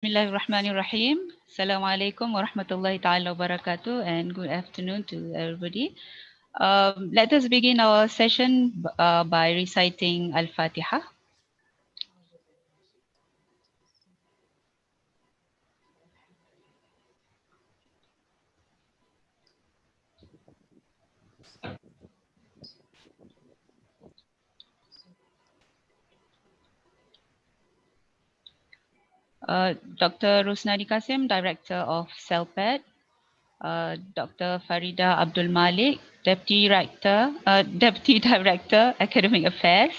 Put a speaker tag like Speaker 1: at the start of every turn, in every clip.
Speaker 1: Bismillahirrahmanirrahim. Assalamualaikum warahmatullahi ta'ala wabarakatuh and good afternoon to everybody. Let us begin our session by reciting Al-Fatihah. Dr. Rusnadi Kasim, Director of CELPAD. Dr. Farida Abdul Malik, Deputy Director, Academic Affairs.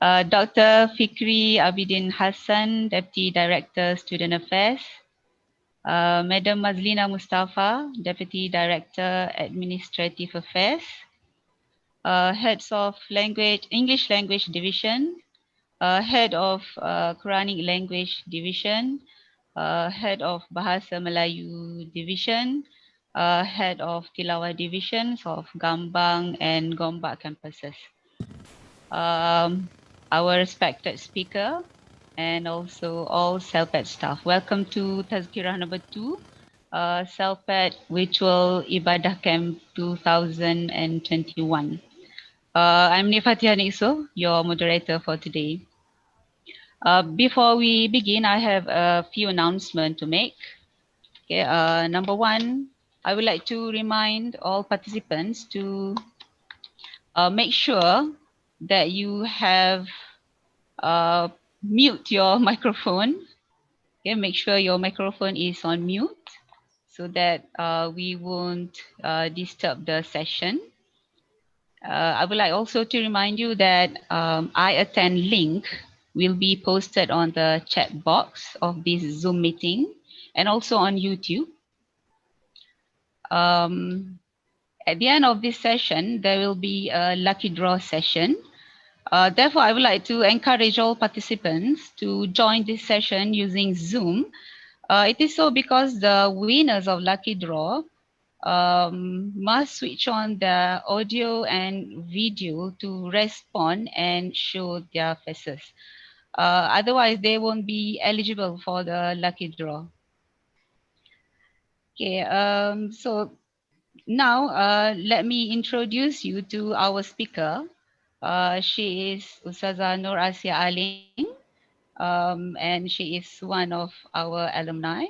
Speaker 1: Dr. Fikri Abidin Hassan, Deputy Director, Student Affairs. Madam Mazlina Mustafa, Deputy Director, Administrative Affairs. Heads of English Language Division, Head of Quranic Language Division, Head of Bahasa Melayu Division, Head of Tilawah Divisions of Gombak and Gombak campuses. Our respected speaker and also all CELPAD staff. Welcome to Tadzkirah number 2, CELPAD Virtual IBADAH Camp 2021. I'm Fathiyah, your moderator for today. Before we begin, I have a few announcements to make. Okay, number one, I would like to remind all participants to make sure that you have mute your microphone. Okay, make sure your microphone is on mute so that we won't disturb the session. I would like also to remind you that I attend link will be posted on the chat box of this Zoom meeting and also on YouTube. At the end of this session, there will be a lucky draw session. Therefore, I would like to encourage all participants to join this session using Zoom. It is so because the winners of lucky draw must switch on the audio and video to respond and show their faces. Otherwise, they won't be eligible for the lucky draw. Okay, so now let me introduce you to our speaker. She is Ustazah Nur Asiah Aling, and she is one of our alumni.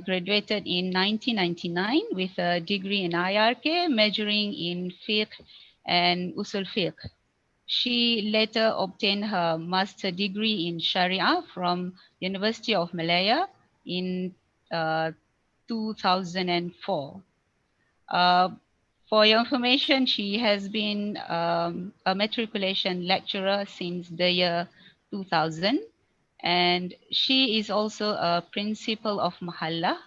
Speaker 1: Graduated in 1999 with a degree in IRK, majoring in fiqh and usul fiqh. She later obtained her master degree in Sharia from University of Malaya in 2004. For your information, she has been a matriculation lecturer since the year 2000. And she is also a principal of Mahalla.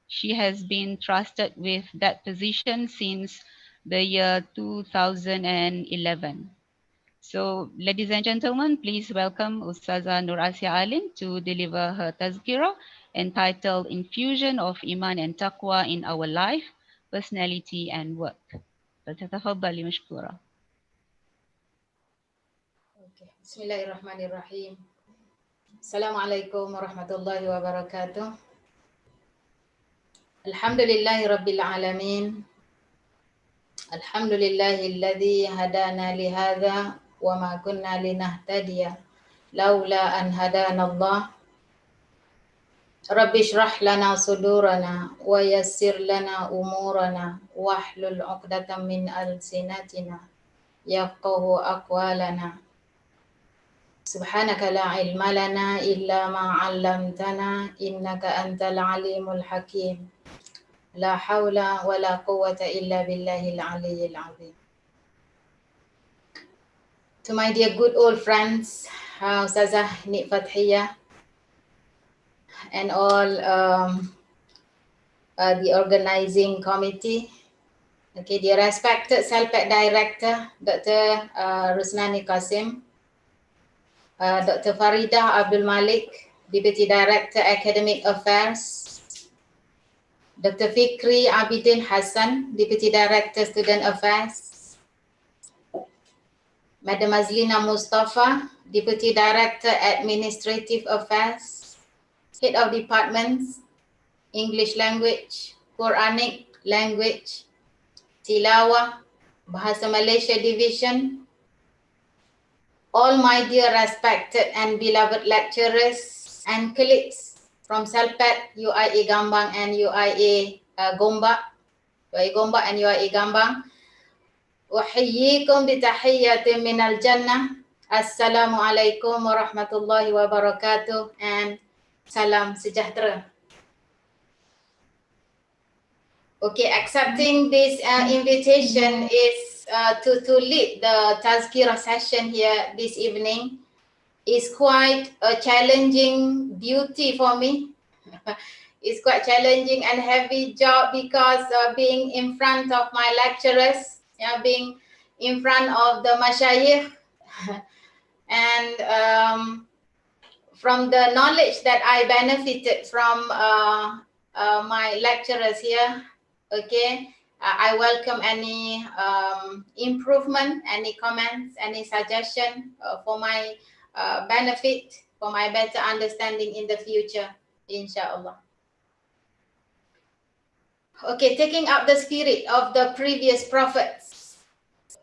Speaker 1: She has been trusted with that position since the year 2011. So, ladies and gentlemen, please welcome Ustazah Nur Asiah Aling to deliver her Tadzkirah entitled Infusion of Īmān and Taqwa in Our Life, Personality and Work. فلتتفضلي مشكورة.
Speaker 2: Bismillahirrahmanirrahim. Assalamualaikum warahmatullahi wabarakatuh. Alhamdulillahi rabbil alamin. Alhamdulillahilladzi hadana lihadza wa ma kunna linahtadiya laula an hadana Allah. Rabbi shrah lana sudurana wa yassir lana umurana wahlul 'uqdatam min alsinatina yafqahu aqwalana. Subhanaka la ilma lana illa ma 'allamtana innaka antal alimul hakim. La haula wa la quwwata illa billahil aliyyil azim. To my dear good old friends, Ustazah Nik Fathiyah and all the organizing committee. Okay, dear respected CELPAD Director, Dr. Rusnadi Kasim, Dr. Farida Abdul Malik, Deputy Director Academic Affairs, Dr. Fikri Abidin Hassan, Deputy Director Student Affairs, Madam Azlina Mustafa, Deputy Director, Administrative Affairs, Head of Departments, English Language, Quranic Language, Tilawah, Bahasa Malaysia Division, all my dear respected and beloved lecturers and colleagues from CELPAD, UIA Gombak and UIA Gombak, UIA Gombak and UIA Gombak. Uhayyikum bitahiyyatin minal jannah. Assalamualaikum warahmatullahi wabarakatuh and salam sejahtera. Okay, accepting this invitation is to lead the Tadzkirah session here this evening is quite a challenging duty for me. It's quite challenging and heavy job because being in front of my lecturers, being in front of the mashayikh, and from the knowledge that I benefited from my lecturers here, okay, I welcome any improvement, any comments, any suggestion for my benefit, for my better understanding in the future, inshallah. Okay, taking up the spirit of the previous prophets,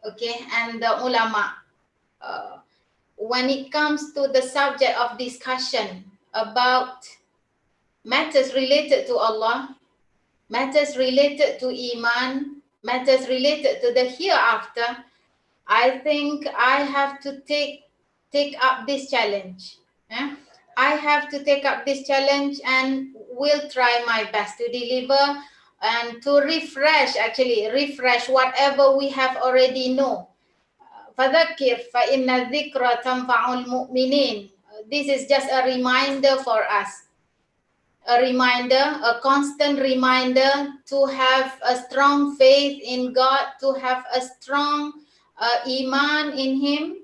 Speaker 2: okay, and the ulama. When it comes to the subject of discussion about matters related to Allah, matters related to Īmān, matters related to the hereafter, I think I have to take up this challenge. I have to take up this challenge and will try my best to deliver and to refresh whatever we have already know. Fadhakir fa inna dhikra tanfa'ul mu'minin. This is just a reminder for us. A reminder, a constant reminder to have a strong faith in God, to have a strong Īmān in Him.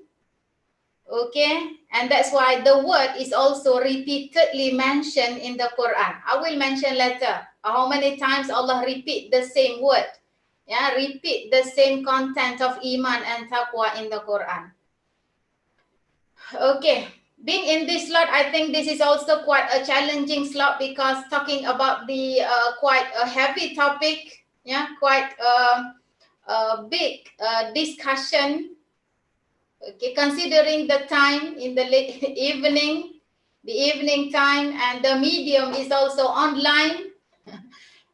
Speaker 2: Okay, and that's why the word is also repeatedly mentioned in the Quran. I will mention later how many times Allah repeat the same word. Yeah, repeat the same content of Īmān and Taqwa in the Quran. Okay, being in this slot, I think this is also quite a challenging slot because talking about the quite a heavy topic, yeah, quite a big discussion. Okay, considering the time in the late evening, the evening time, and the medium is also online,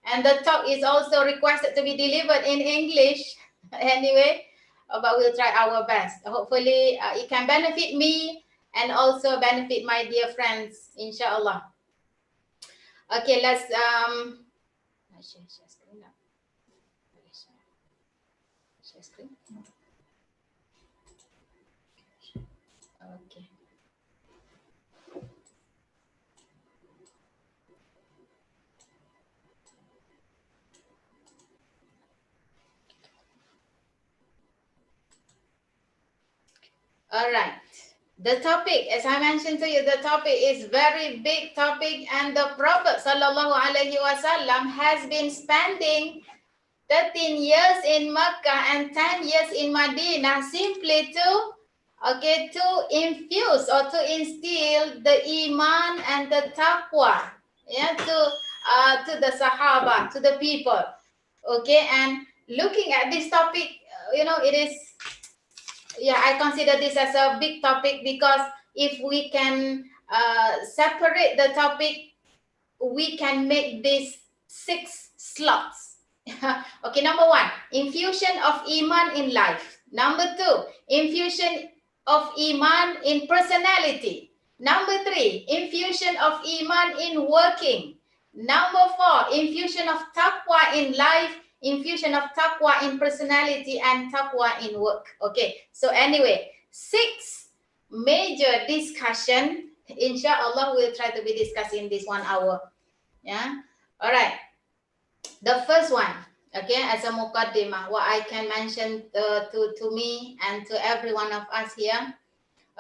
Speaker 2: and the talk is also requested to be delivered in English anyway, but we'll try our best. Hopefully, it can benefit me and also benefit my dear friends, inshallah. Okay, let's share screen now. Share screen. Okay. All right. The topic, as I mentioned to you, the topic is very big topic, and the Prophet sallallahu alaihi wasallam has been spending 13 years in Mecca and 10 years in Medina simply to infuse or to instill the Īmān and the Taqwa, yeah, to the Sahaba, to the people. Okay, and looking at this topic, it is, yeah, I consider this as a big topic because if we can separate the topic, we can make this 6 slots. Okay, number 1, infusion of Īmān in life. Number 2, infusion of Īmān in personality. Number 3, infusion of Īmān in working. Number 4, infusion of Taqwa in life, infusion of Taqwa in personality, and Taqwa in work. Okay, so anyway, 6 major discussion. Inshallah, we'll try to be discussing this 1 hour. Yeah, all right. The first one, okay, as a muqaddimah, what I can mention to me and to every one of us here.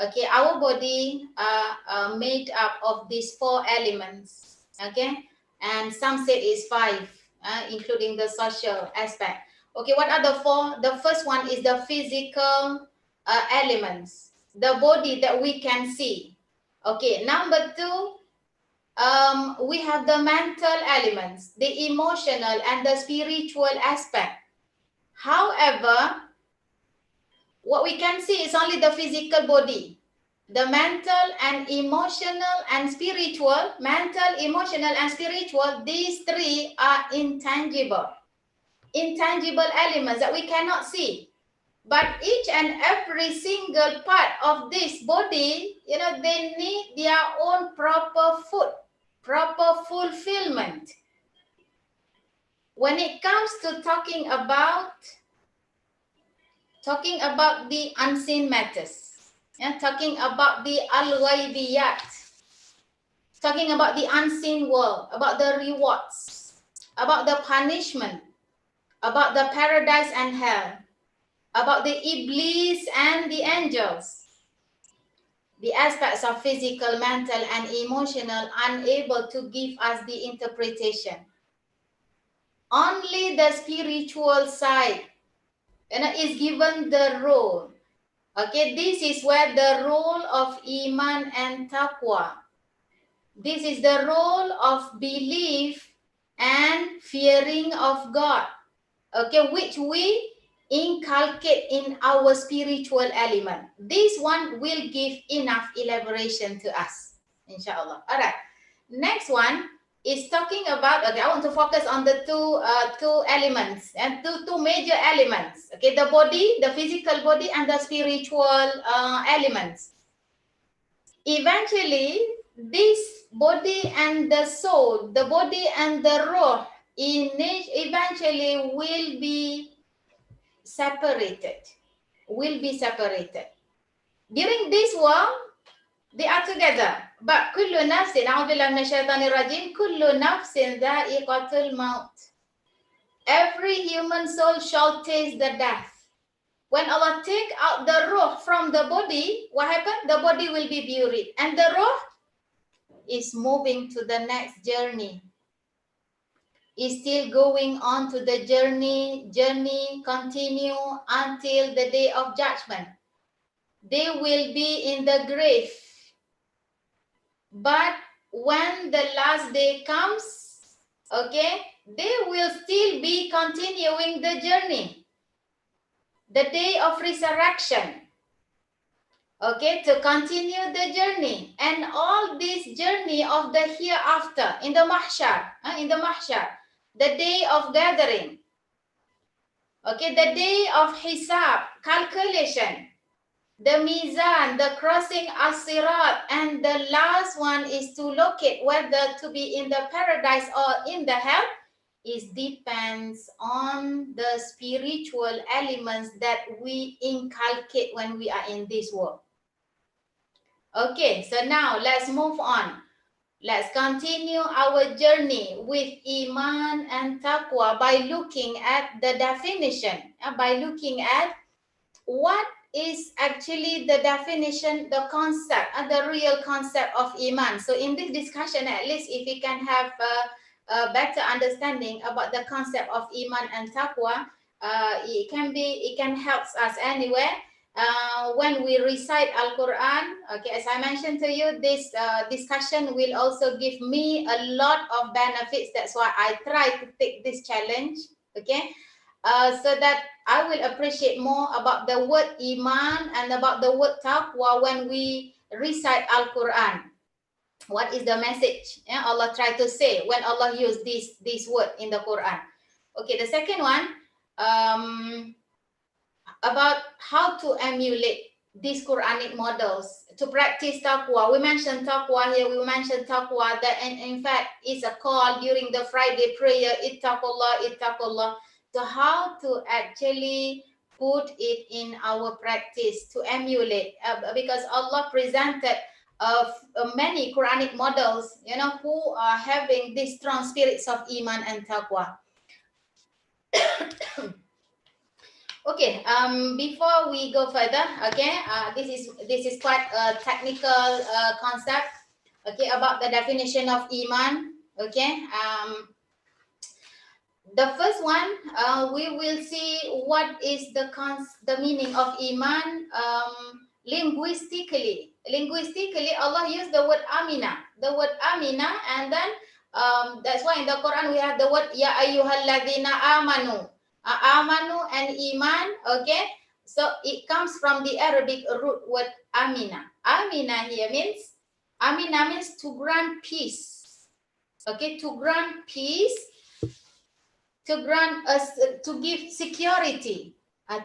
Speaker 2: Okay, our body are made up of these 4 elements. Okay, and some say it's 5, including the social aspect. Okay, what are the 4? The first one is the physical elements, the body that we can see. Okay, number two, we have the mental elements, the emotional and the spiritual aspect. However, what we can see is only the physical body. The mental and emotional and spiritual, these three are intangible elements that we cannot see. But each and every single part of this body, they need their own proper fulfillment. When it comes to talking about the unseen matters, talking about the al-ghaibiyat, talking about the unseen world, about the rewards, about the punishment, about the paradise and hell, about the iblis and the angels, the aspects of physical, mental, and emotional unable to give us the interpretation. Only the spiritual side is given the role. Okay, this is where the role of Īmān and Taqwa. This is the role of belief and fearing of God. Okay, which we inculcate in our spiritual element. This one will give enough elaboration to us, inshallah. All right, next one is talking about, okay, I want to focus on the two elements and two major elements. Okay, the body, the physical body, and the spiritual elements. Eventually, this body and the soul, the body and the ruh, eventually will be separated. During this world, they are together. But kullu nafsin, a'udzubillahi minasyaitanir rajim, kullu nafsin dha'iqatul maut. Every human soul shall taste the death. When Allah take out the ruh from the body, what happened? The body will be buried. And the ruh is moving to the next journey. Is still going on to the journey continue until the day of judgment. They will be in the grave. But when the last day comes, okay, they will still be continuing the journey. The day of resurrection. Okay, to continue the journey. And all this journey of the hereafter in the mahshar, the day of gathering. Okay, the day of hisab, calculation, the mizan, the crossing as-sirat, and the last one is to locate whether to be in the paradise or in the hell. It depends on the spiritual elements that we inculcate when we are in this world. Okay, so now let's move on. Let's continue our journey with Īmān and Taqwa by looking at the definition, by looking at what is actually the definition, the concept, and the real concept of Īmān. So in this discussion, at least if we can have a better understanding about the concept of Īmān and Taqwa, it can help us anywhere. When we recite Al-Quran, okay, as I mentioned to you, this discussion will also give me a lot of benefits. That's why I try to take this challenge, okay, so that I will appreciate more about the word Īmān and about the word Taqwa when we recite Al-Quran. What is the message Allah tried to say when Allah used this word in the Quran? Okay, the second one, about how to emulate these Quranic models to practice taqwa. We mentioned taqwa here. We mentioned taqwa that, and in fact, it's a call during the Friday prayer. Ittaqullah. So how to actually put it in our practice to emulate, because Allah presented many Quranic models, who are having these strong spirits of Īmān and taqwa. Okay, before we go further, okay, this is quite a technical concept, okay, about the definition of Īmān, okay. The first one, we will see what is the meaning of Īmān linguistically. Linguistically, Allah used the word amina. The word amina, and then that's why in the Quran we have the word ya ayyuhalladzina amanu. Amanu and Īmān, okay? So it comes from the Arabic root word amina. Amina here means, amina means to grant peace. Okay, to grant peace, to grant us, to give security,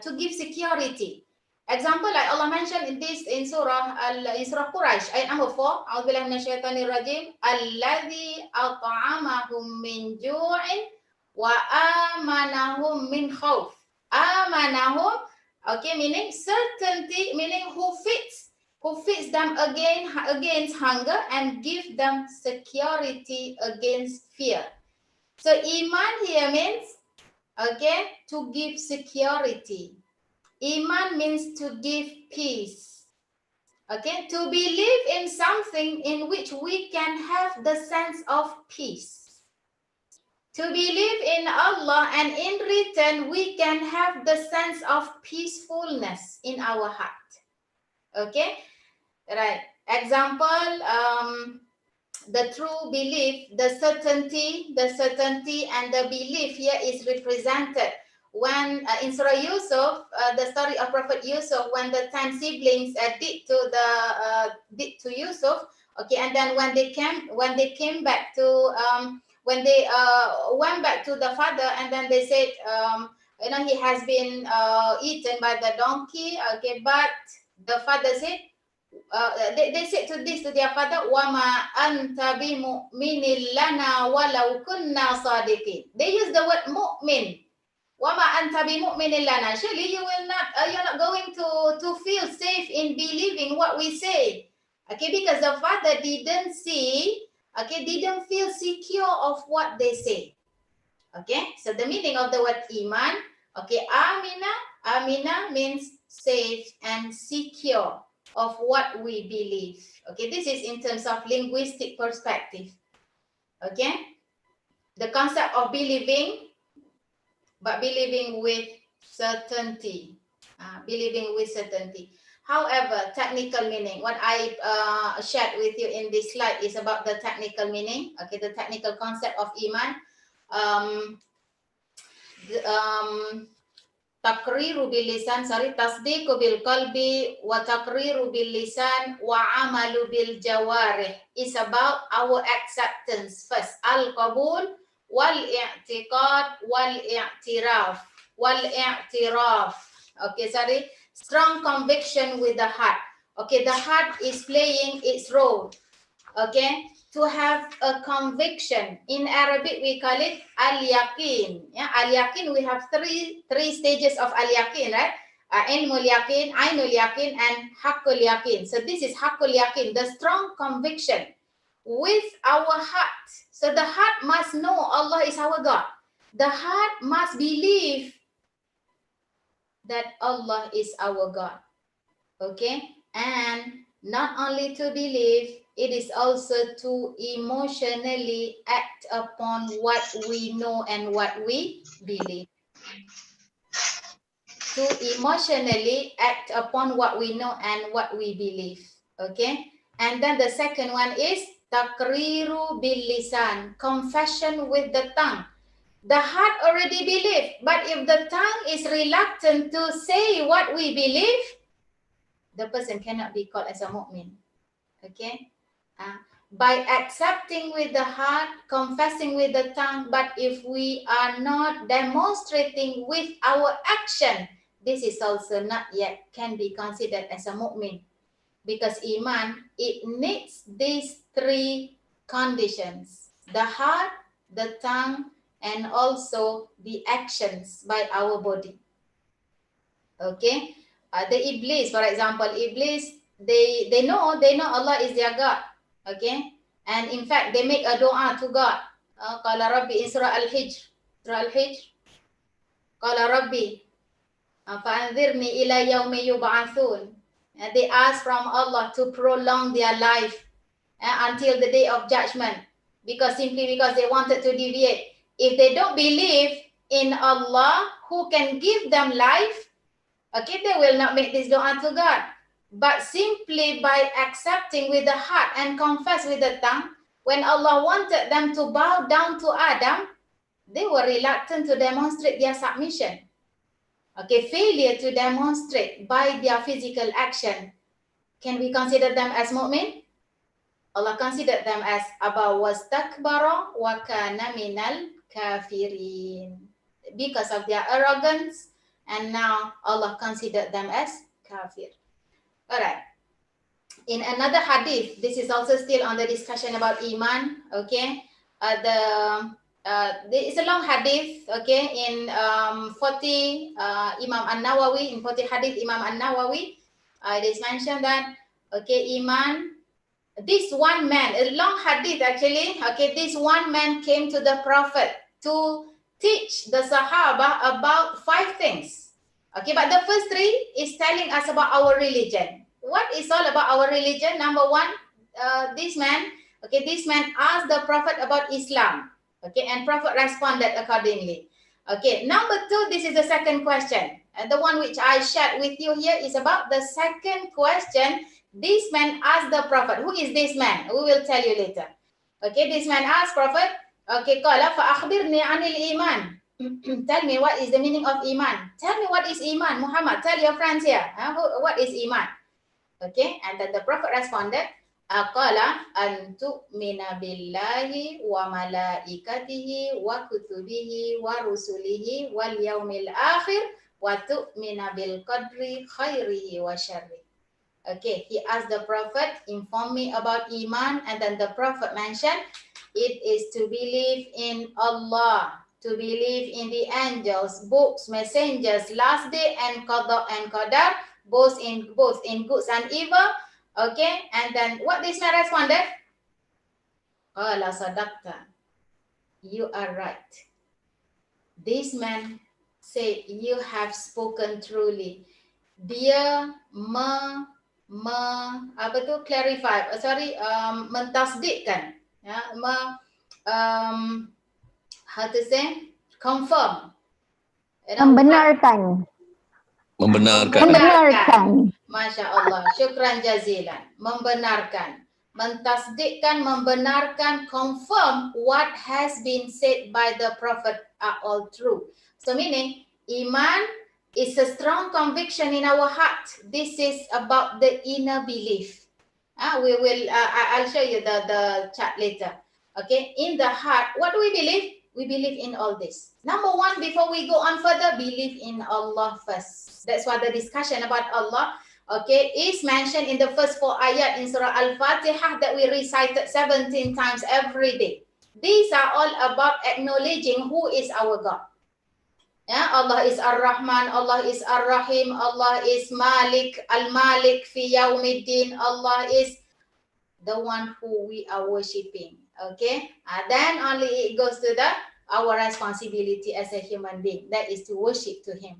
Speaker 2: to give security. Example like Allah mentioned in this in Surah Quraish, ayat number 4. A'udzubillahi minasyaitonir rajim. Alladzi at'amahum min ju'in wa amanahum min khauf. Amanahum, okay, meaning certainty, meaning who feeds them against hunger and give them security against fear. So Īmān here means, okay, to give security. Īmān means to give peace. Okay, to believe in something in which we can have the sense of peace. To believe in Allah, and in return we can have the sense of peacefulness in our heart. Okay, right. Example, the true belief, the certainty and the belief here is represented when in Surah Yusuf, the story of Prophet Yusuf, when the 10 siblings did to Yusuf, okay, and then when they came back to when they went back to the father, and then they said, you know, he has been eaten by the donkey, okay, but the father said, they said to their father, "Wama anta bimu'minin lana walau kunna sadiqin." They use the word mu'min. "Wama anta bimu'minin lana." Surely you will not, you're not going to feel safe in believing what we say. Okay, because the father didn't see, okay, didn't feel secure of what they say. Okay, so the meaning of the word Īmān, okay, amina means safe and secure of what we believe. Okay, this is in terms of linguistic perspective. Okay, the concept of believing, but believing with certainty. Believing with certainty. However, technical meaning, what I shared with you in this slide is about the technical meaning. Okay, the technical concept of Īmān. Taqriru bil lisan, tasdiqu bil qalbi wa taqriru bil lisan wa amalu bil jawarih is about our acceptance first. Al-qabul wal i'tiqad wal i'tiraf wal i'tiraf. Okay, strong conviction with the heart. Okay, the heart is playing its role. Okay, to have a conviction. In Arabic, we call it al-yaqin. Yeah, al-yaqin, we have three stages of al-yaqin, right? Ilmul yaqin, ainul yaqin, and haqqul yaqin. So this is haqqul yaqin, the strong conviction with our heart. So the heart must know Allah is our God. The heart must believe that Allah is our God. Okay, and not only to believe, it is also to emotionally act upon what we know and what we believe. To emotionally act upon what we know and what we believe. Okay, and then the second one is taqriru bil lisan, confession with the tongue. The heart already believe, but if the tongue is reluctant to say what we believe, the person cannot be called as a mu'min. Okay, by accepting with the heart, confessing with the tongue, but if we are not demonstrating with our action, this is also not yet can be considered as a mu'min, because Īmān, it needs these three conditions: the heart, the tongue, and also the actions by our body. Okay, the Iblis, for example, Iblis, they know Allah is their God. Okay, and in fact they make a dua to God. Qala Rabbi in Surah Al-Hijr, Qala Rabbi fa'anzirni ila yawmi yub'athun. They ask from Allah to prolong their life until the day of judgment, because they wanted to deviate. If they don't believe in Allah who can give them life, okay, they will not make this dua to God. But simply by accepting with the heart and confess with the tongue, when Allah wanted them to bow down to Adam, they were reluctant to demonstrate their submission. Okay, failure to demonstrate by their physical action. Can we consider them as mu'min? Allah considered them as aba wastakbara wa kana minal kafirin. Because of their arrogance, and now Allah considered them as kafir. Alright. In another hadith, this is also still on the discussion about Īmān. Okay. It's a long hadith. Okay. In 40 Imam An-Nawawi, in 40 hadith Imam An-Nawawi, it is mentioned that, okay, Īmān, this one man, a long hadith actually, okay, this one man came to the Prophet to teach the Sahaba about 5 things. Okay, but the first 3 is telling us about our religion. What is all about our religion? Number 1, this man asked the Prophet about Islam. Okay, and Prophet responded accordingly. Okay, number 2, this is the second question. And the one which I shared with you here is about the second question. This man asked the Prophet. Who is this man? We will tell you later. Okay, this man asked Prophet, okay, qala fa akhbirni anil iman. Tell me what is the meaning of Īmān. Tell me what is Īmān, Muhammad. Tell your friends here. What is Īmān? Okay, and then the Prophet responded, qala an tu'mina billahi wa malaikatihi wa kutubihi wa rusulihi wal yaumil akhir wa tu'mina bil qadri khairihi wa syarrihi. Okay, he asked the Prophet, inform me about Īmān, and then the Prophet mentioned, it is to believe in Allah, to believe in the angels, books, messengers, last day, and qada and qadar, both in goods and evil. Okay, and then what this man responded? Qala sadaqta, you are right. This man said, you have spoken truly. Dia mentasdikkan, ya, how to say, confirm,
Speaker 3: membenarkan.
Speaker 2: Masya Allah, syukran jazilan. Membenarkan, mentasdikkan, membenarkan, confirm what has been said by the Prophet are all true. So meaning, Īmān is a strong conviction in our heart. This is about the inner belief. I'll show you the chart later. Okay, in the heart, what do we believe? We believe in all this. Number 1, before we go on further, believe in Allah first. That's why the discussion about Allah, okay, is mentioned in the first 4 ayat in Surah Al-Fatihah that we recited 17 times every day. These are all about acknowledging who is our God. Yeah, Allah is Ar-Rahman, Allah is Ar-Rahim, Allah is Malik, Al-Malik fi Yawmiddin, Allah is the one who we are worshipping. Okay, then only it goes to our responsibility as a human being, that is to worship to Him.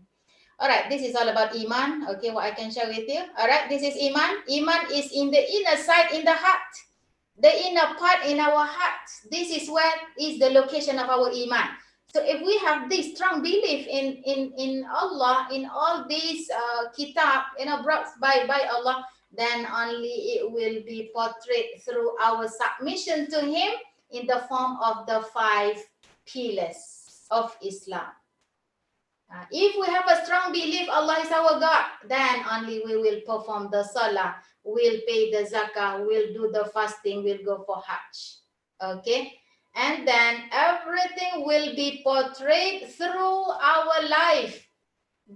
Speaker 2: All right, this is all about Īmān. Okay, what I can share with you. All right, this is Īmān. Īmān is in the inner side, in the heart, the inner part in our heart. This is where is the location of our Īmān. So if we have this strong belief in Allah, in all these kitab, brought by Allah, then only it will be portrayed through our submission to Him in the form of the 5 pillars of Islam. If we have a strong belief Allah is our God, then only we will perform the salah, we'll pay the zakah, we'll do the fasting, we'll go for Hajj. Okay, and then everything will be portrayed through our life,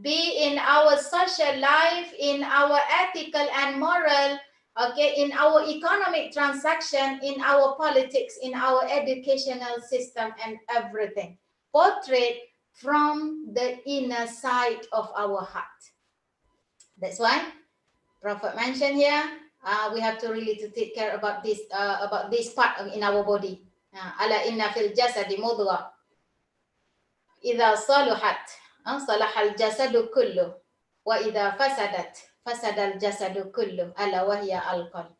Speaker 2: be in our social life, in our ethical and moral, okay, in our economic transaction, in our politics, in our educational system, and everything portrayed from the inner side of our heart. That's why Prophet mentioned here, we have to really to take care about this part in our body. Ala inna fil jasadi mudghah idza saluhat salahal jasadu kullu wa idza fasadat fasadal jasadu kullu ala wahya al-qalb.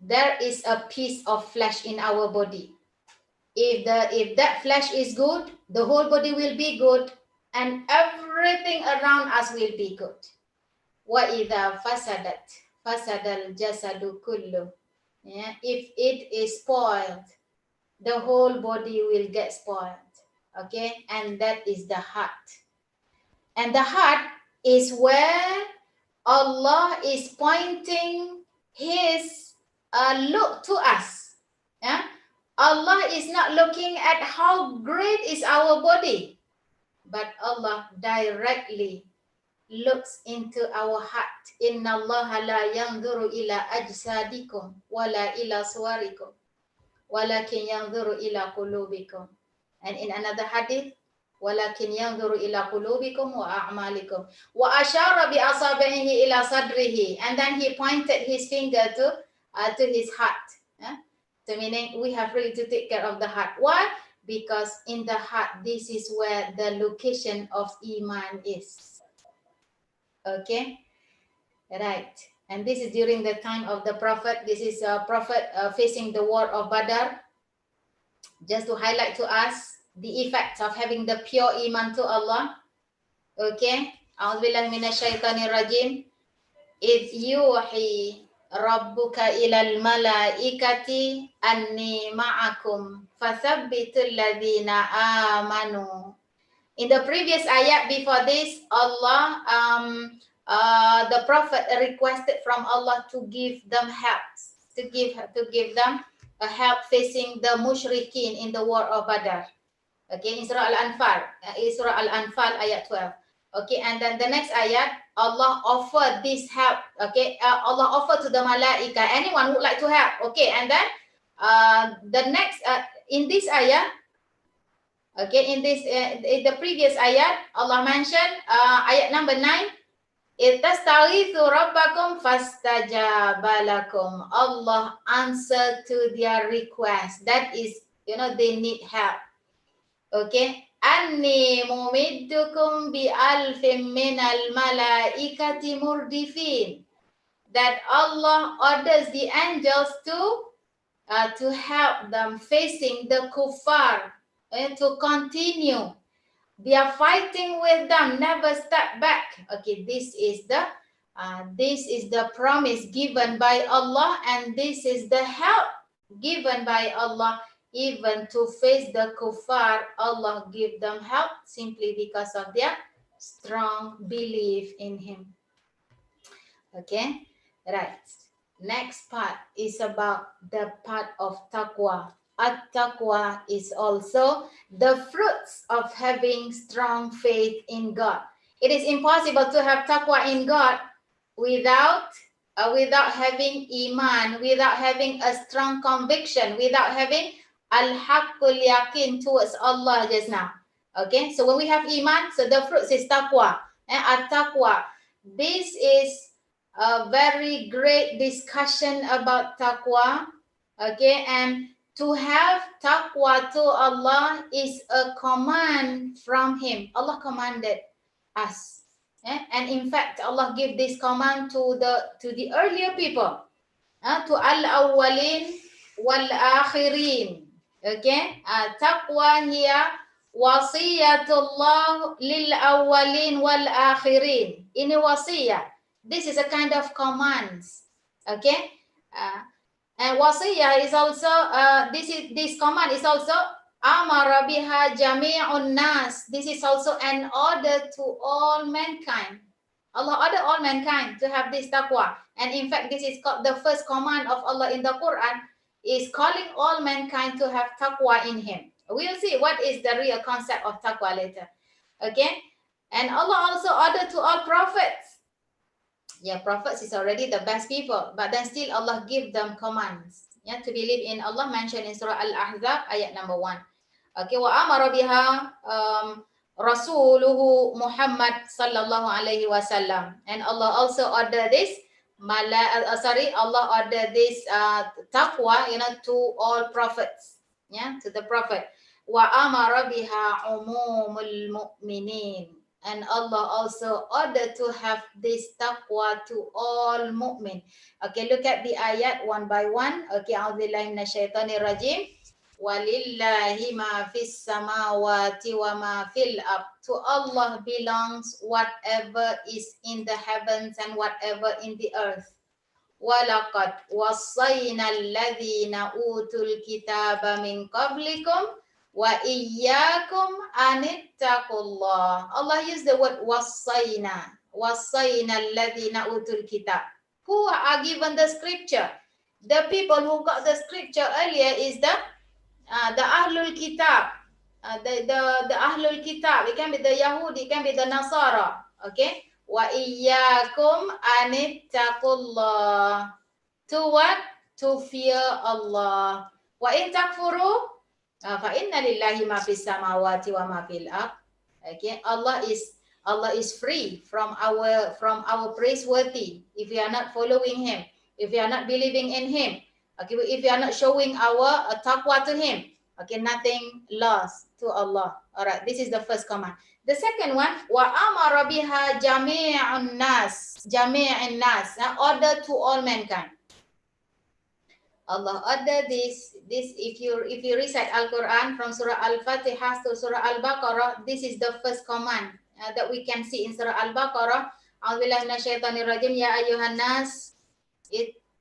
Speaker 2: There is a piece of flesh in our body. If that flesh is good, the whole body will be good, and everything around us will be good. وَإِذَا فَسَدَتْ فَسَدَ الْجَسَدُ كُلُّهُ. Yeah, if it is spoiled, the whole body will get spoiled. Okay, and that is the heart. And the heart is where Allah is pointing His look to us. Yeah? Allah is not looking at how great is our body, but Allah directly looks into our heart. Inna Allah la yanzuru ila ajsadikum wala ila suwarikum walakin yanzuru ila qulubikum. And in another hadith, walakin yanzuru ila qulubikum wa a'malikum. Wa ashara bi asabihi ila sadrihi. And then he pointed his finger to his heart. So meaning we have really to take care of the heart. Why? Because in the heart, this is where the location of Īmān is. Okay, right. And this is during the time of the Prophet. This is a Prophet facing the war of Badr. Just to highlight to us the effect of having the pure Īmān to Allah. Okay. A'udzubillahi minasyaitonir rajim. Idh yuhi rabbuka ilal malaikati anni ma'akum fathabbitul ladzina amanu. In the previous ayat before this, Allah, the Prophet requested from Allah to give them help, to give them a help facing the mushrikeen in the war of Badr. Okay, in Surah Al-Anfal, ayat 12. Okay, and then the next ayat, Allah offered this help. Okay, Allah offered to the malaika, anyone who would like to help. Okay, and then the next, in this ayat, okay, in the previous ayat, Allah mentioned ayat number 9. Ittastaghithu rabbakum fastajaba lakum. Allah answered to their request. That is, they need help. Okay. Anni mumiddukum bi alfim minal malaikati murdifin. That Allah orders the angels to help them facing the kuffar, to continue. They are fighting with them, never step back. Okay, this is the promise given by Allah, and this is the help given by Allah. Even to face the kuffar, Allah give them help simply because of their strong belief in Him. Okay, right. Next part is about the part of taqwa. At-taqwa is also the fruits of having strong faith in God. It is impossible to have taqwa in God without having Īmān, without having a strong conviction, without having al-haqqul yaqin towards Allah just now. Okay, so when we have Īmān, so the fruits is taqwa. And at-taqwa, this is a very great discussion about taqwa. Okay, and to have taqwa to Allah is a command from Him. Allah commanded us. And in fact, Allah gave this command to the earlier people, to al-awwalin wal-akhirin. Okay, taqwa hiya wasiyatullah lil-awwalin wal-akhirin. Ini wasiyah. This is a kind of commands. Okay, and wasiyah is also this command is also amara biha jami'un nas. This is also an order to all mankind. Allah ordered all mankind to have this taqwa. And in fact, this is called the first command of Allah in the Quran, is calling all mankind to have taqwa in Him. We'll see what is the real concept of taqwa later. Okay, and Allah also ordered to all prophets. Yeah, prophets is already the best people, but then still Allah give them commands. Yeah, to believe in Allah, mentioned in Surah Al-Ahzab ayat number 1. Okay, wa amara biha Rasuluhu Muhammad sallallahu alaihi wasallam, and Allah also order this. Allah ordered this taqwa, to all prophets, to the prophet. Wa amara biha umumul mu'minin, and Allah also ordered to have this taqwa to all mu'min. Okay, look at the ayat one by one. Okay, a'udzubillahi minasyaitonir rajim. Walillahi ma fis samawati wa ma fil ard. To Allah belongs whatever is in the heavens and whatever in the earth. Walaqad wassayna alladhina utul kitaba min qablikum wa iyyakum anittaqullah. Allah used the word wassayna. Wassayna alladhina utul kitab. Who are given the scripture? The people who got the scripture earlier is the Ahlul Kitab. The Ahlul Kitab. It can be the Yahudi, it can be the Nasara. Okay? Wa iyyakum anittaqullah. To what? To fear Allah. Wa in takfuru fa inna lillahi ma fis samawati wa ma fil ard. Okay? Allah is free from our praiseworthy if we are not following him, if we are not believing in him. Okay, if we are not showing our taqwa to him, okay, nothing lost to Allah. All right, this is the first command. The second one, wa amara biha jami'un nas, order to all mankind. Allah order this if you recite Al-Quran from Surah Al-Fatihah to Surah Al-Baqarah, this is the first command that we can see in Surah Al-Baqarah. A'udzubillahi minasyaitonir rajim, ya ayyuhan nas,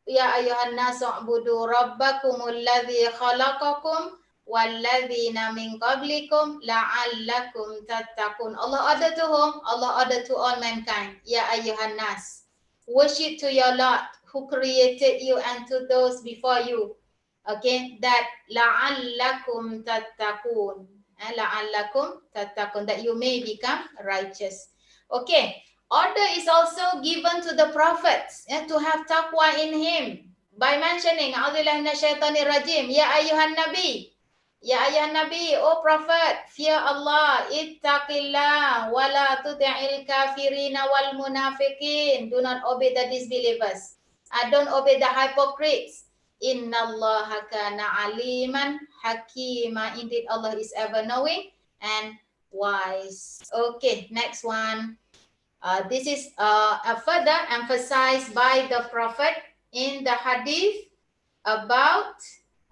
Speaker 2: ya ayuhan nasu ubudu rabbakumul ladzi khalaqakum walladzina min qablikum la'allakum tattaqun. Allah order to whom? Allah order to all mankind. Ya ayuhan nas, worship to your Lord who created you and to those before you. Okay, that la'allakum tattaqun. La'allakum tattaqun, that you may become righteous. Okay. Order is also given to the prophets to have taqwa in him by mentioning A'udzubillahi minasyaitonir rajim, ya ayyuhan nabi, O prophet, fear Allah, ittaqillah wa la tuti'il kafirina wal munafiqin. Do not obey the disbelievers. Don't obey the hypocrites. Innallaha kana aliman hakima. Indeed, Allah is ever knowing and wise. Okay, next one. This is further emphasized by the Prophet in the hadith about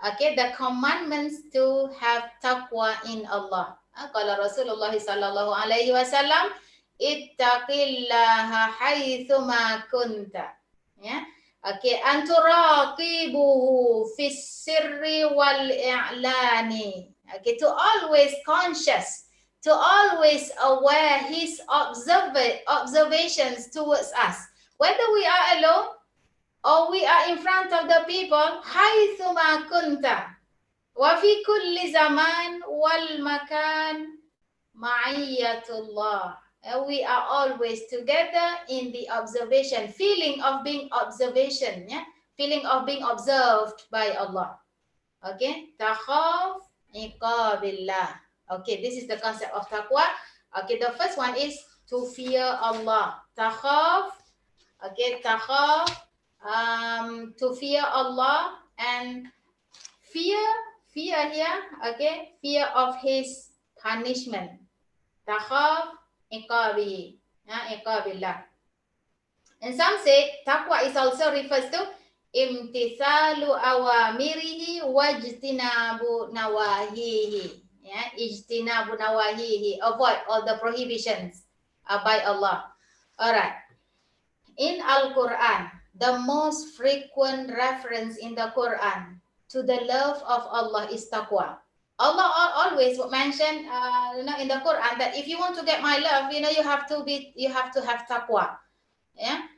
Speaker 2: the commandments to have taqwa in Allah. Qala Rasulullah sallallahu alaihi wasallam, ittaqillaha haitsuma kunta. Ya. Okay, anturaqibuhu fis sirri wal i'lani. Okay, to always conscious, to always aware his observations towards us, whether we are alone or we are in front of the people. Haithuma kunta wa fi kulli zaman wal makan ma'iyatullah. We are always together in the observation, feeling of being observation, feeling of being observed by Allah. Okay, takhaf iqabillah. Okay, this is the concept of taqwa. Okay, the first one is to fear Allah. Takhaf. Okay, takhaf. To fear Allah, and fear here. Okay, fear of His punishment. Takhaf iqabi. Iqabillah. And some say taqwa is also refers to imtithalu awamirihi wajtinabu nawahihi. Ijtinabu nawahihi, avoid all the prohibitions by Allah. All right. In Al-Quran, the most frequent reference in the Quran to the love of Allah is taqwa. Allah always mention, in the Quran that if you want to get my love, you have to have taqwa. Yeah.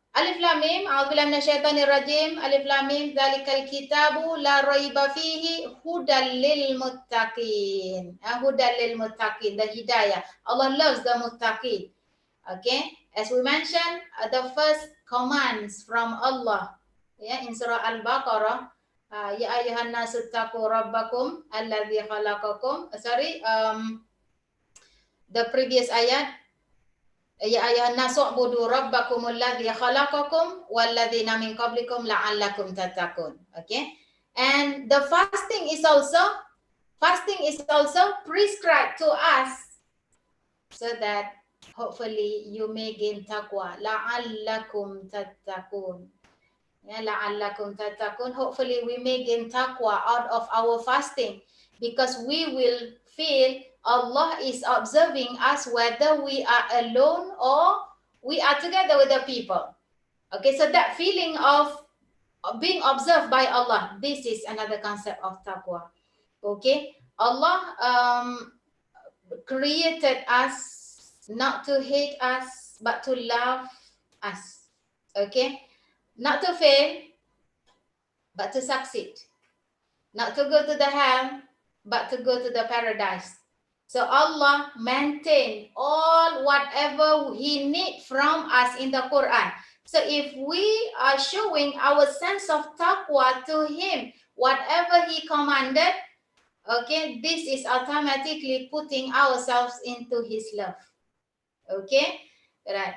Speaker 2: Alif lam mim, a'udzubillahi minasyaitonir rajim. Alif lam mim, dzalikal kitabu la raiba fihi hudal lil muttaqin. Hudal lil muttaqin, the hidayah. Allah loves the muttaqin. Okay, as we mentioned, the first commands from Allah, in Surah Al-Baqarah, ya ayyuhan nasu taqu rabbakum alladzi khalaqakum. The previous ayat, ya ayyuhan nasu ubudu rabbakumul ladzi khalaqakum walladzina min qablikum la'allakum tattaqun. Okay, and the fasting is also prescribed to us so that hopefully you may gain taqwa. La'allakum tattaqun. Ya, la'allakum tattaqun. Hopefully we may gain taqwa out of our fasting, because we will feel Allah is observing us whether we are alone or we are together with the people. Okay, so that feeling of being observed by Allah, this is another concept of taqwa. Okay, Allah created us not to hate us, but to love us. Okay, not to fail, but to succeed. Not to go to the hell, but to go to the paradise. So Allah maintain all whatever He need from us in the Quran. So if we are showing our sense of taqwa to Him, whatever He commanded, okay, this is automatically putting ourselves into His love. Okay, right.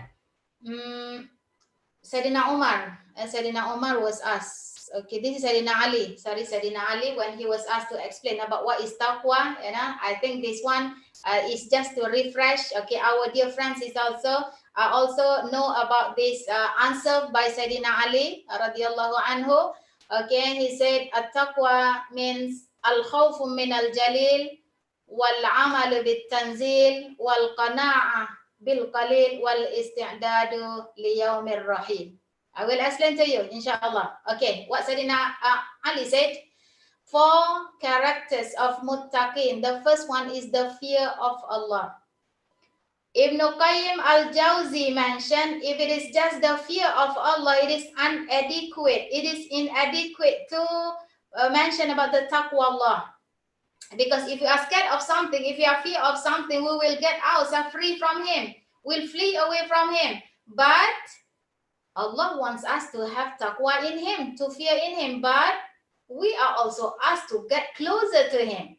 Speaker 2: Sayyidina Umar was asked. Okay, this is Sayyidina Ali. Sorry, Sayyidina Ali, when he was asked to explain about what is taqwa, you know, I think this one is just to refresh. Okay, our dear friends is also know about this answer by Sayyidina Ali radhiyallahu anhu. Okay, he said at-taqwa means al-khawfu min al-jalil wal-amalu bit-tanzil wal-qana'ah bil qalil wal isti'dadu li yaumir rahim. I will explain to you, inshallah. Okay, what Sayyidina Ali said. 4 characters of muttaqin. The first one is the fear of Allah. Ibn Qayyim al-Jawzi mentioned, if it is just the fear of Allah, it is inadequate. It is inadequate to mention about the taqwa Allah. Because if you are scared of something, if you are fear of something, we will get ourselves free from Him. We'll flee away from Him. But Allah wants us to have taqwa in Him, to fear in Him. But we are also asked to get closer to Him.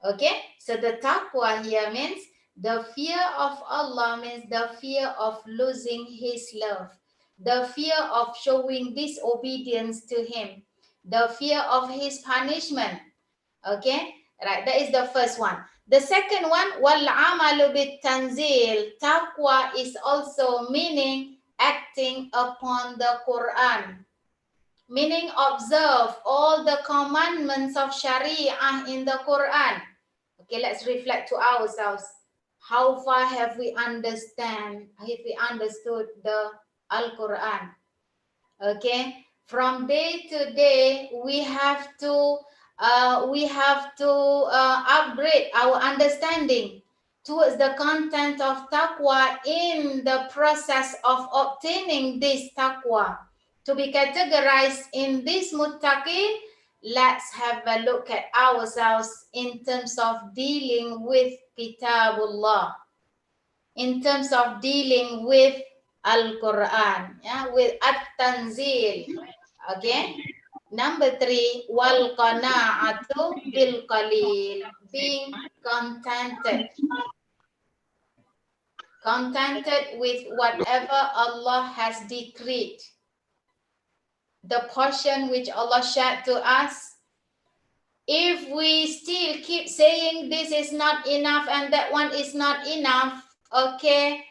Speaker 2: Okay? So the taqwa here means the fear of Allah, means the fear of losing His love. The fear of showing disobedience to Him. The fear of His punishment. Okay? Right, that is the first one. The second one, wal amalu bit tanzil. Taqwa is also meaning acting upon the Quran. Meaning observe all the commandments of Sharia in the Quran. Okay, let's reflect to ourselves. How far have we understood the Al-Quran? Okay, from day to day, we have to upgrade our understanding towards the content of taqwa in the process of obtaining this taqwa. To be categorized in this muttaqin, let's have a look at ourselves in terms of dealing with kitabullah, in terms of dealing with Al-Quran, yeah, with at-tanzil. Okay. Number 3, wal qana'atu bil qalil, being contented. Contented with whatever Allah has decreed. The portion which Allah shared to us. If we still keep saying this is not enough and that one is not enough, okay,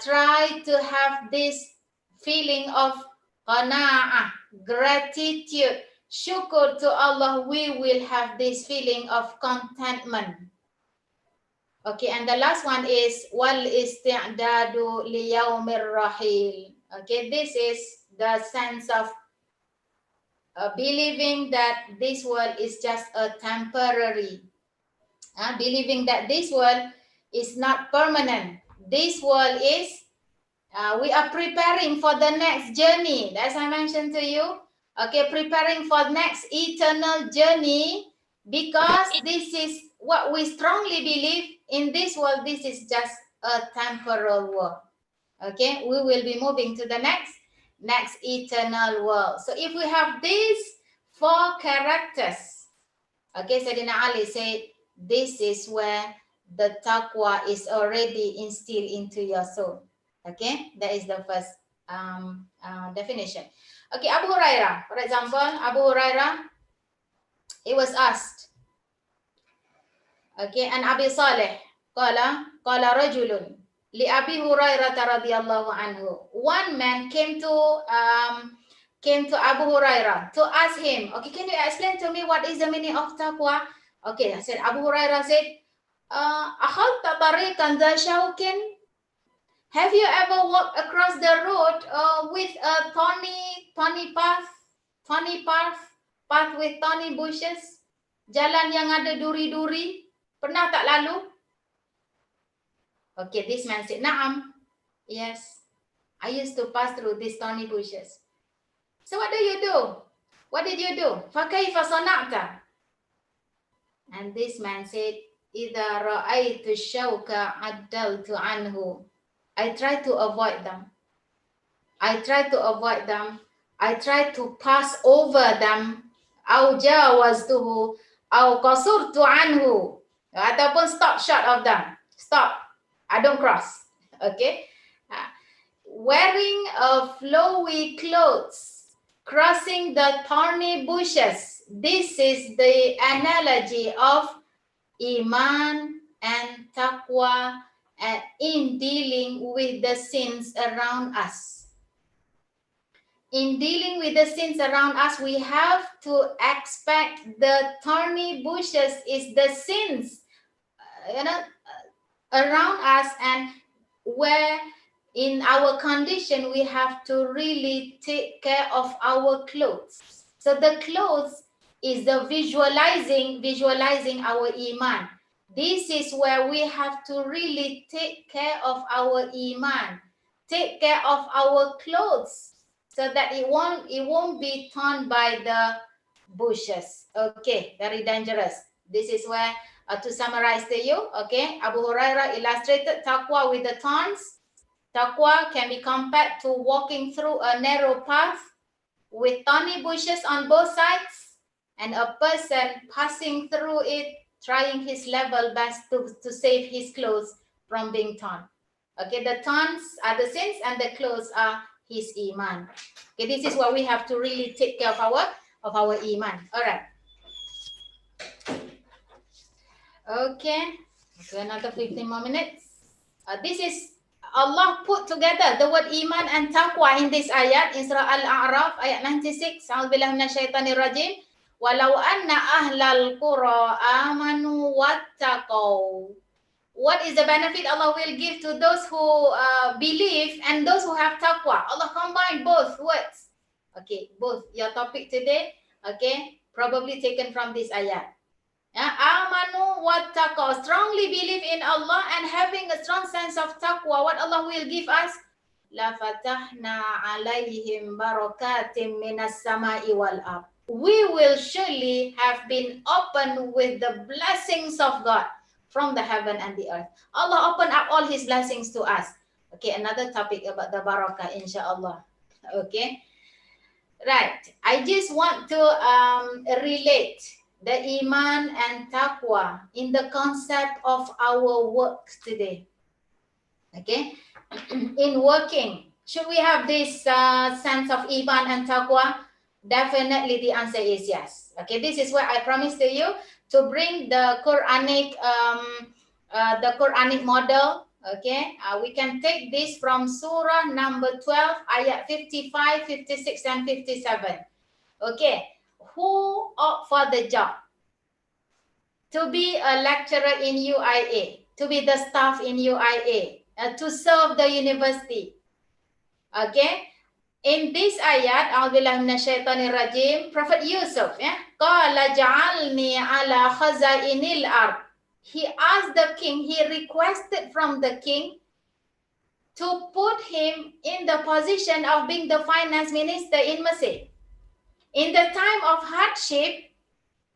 Speaker 2: try to have this feeling of qana'ah, gratitude, syukur to Allah, we will have this feeling of contentment. Okay, and the last one is wal isti'dadu li yaumir rahil. Okay, this is the sense of believing that this world is just a temporary. Believing that this world is not permanent. This world is we are preparing for the next journey, as I mentioned to you. Okay, preparing for next eternal journey, because this is what we strongly believe in this world. This is just a temporal world. Okay, we will be moving to the next eternal world. So if we have these 4 characters, okay, Sayyidina Ali said, this is where the taqwa is already instilled into your soul. Okay, that is the first definition. Okay, Abu Hurairah, for example, Abu Hurairah, he was asked, okay, and Abi Saleh, qala rajulun li Abi Hurairah radhiyallahu anhu. One man came to came to Abu Hurairah to ask him, okay, can you explain to me what is the meaning of taqwa? Okay, I said, Abu Hurairah said, أخذت طريقا ذا شوك? Have you ever walked across the road with a thorny path with thorny bushes? Jalan yang ada duri-duri? Pernah tak lalu? Okay, this man said, Naam. Yes, I used to pass through these thorny bushes. So what do you do? What did you do? فَكَيْفَ صَنَعْتَ? And this man said, إِذَا رَأَيْتُ الشَّوْكَ عَدَّلْتُ عَنْهُ. I try to avoid them. I try to pass over them. أَوْ جَاوَزْتُهُ أَوْ قَصُرْتُ عَنْهُ. Ataupun stop short of them. Stop. I don't cross. Okay. Wearing a flowy clothes, crossing the thorny bushes. This is the analogy of Īmān and Taqwa in dealing with the sins around us. In dealing with the sins around us, we have to expect the thorny bushes is the sins, around us, and where in our condition we have to really take care of our clothes. So the clothes is the visualizing our Īmān. This is where we have to really take care of our Īmān, take care of our clothes, so that it won't be torn by the bushes. Okay, very dangerous. This is where, to summarize to you, okay, Abu Hurairah illustrated taqwa with the thorns. Taqwa can be compared to walking through a narrow path with thorny bushes on both sides, and a person passing through it, trying his level best to save his clothes from being torn. Okay, the thorns are the sins and the clothes are his Īmān. Okay, this is what we have to really take care of our Īmān. All right. Okay, so another 15 more minutes. This is Allah put together the word Īmān and Taqwa in this ayat in Surah Al-A'raf ayat 96. A'udzubillahi minasyaitanir rajim. Walau anna ahlal qura amanu wattaqau. What is the benefit Allah will give to those who believe and those who have taqwa? Allah combined both words. Okay, both. Your topic today, okay, probably taken from this ayat. Amanu wattaqau, strongly believe in Allah and having a strong sense of taqwa. What Allah will give us? La fatahna alayhim barakatim minas samai wal ard. We will surely have been open with the blessings of God from the heaven and the earth. Allah open up all his blessings to us. Okay, another topic about the barakah, inshallah. Okay, right. I just want to relate the Īmān and Taqwa in the concept of our work today. Okay, in working, should we have this sense of Īmān and Taqwa? Definitely the answer is yes. Okay, this is where I promised to you to bring the Quranic model. Okay, we can take this from Surah number 12, ayat 55, 56, and 57. Okay, who opt for the job? To be a lecturer in UIA, to be the staff in UIA, to serve the university. Okay, in this ayat, A'udzubillahi minasyaitanir rajim, Prophet Yusuf, qala ja'alni ala khazainil ard. He asked the king, he requested from the king to put him in the position of being the finance minister in Mesir. In the time of hardship,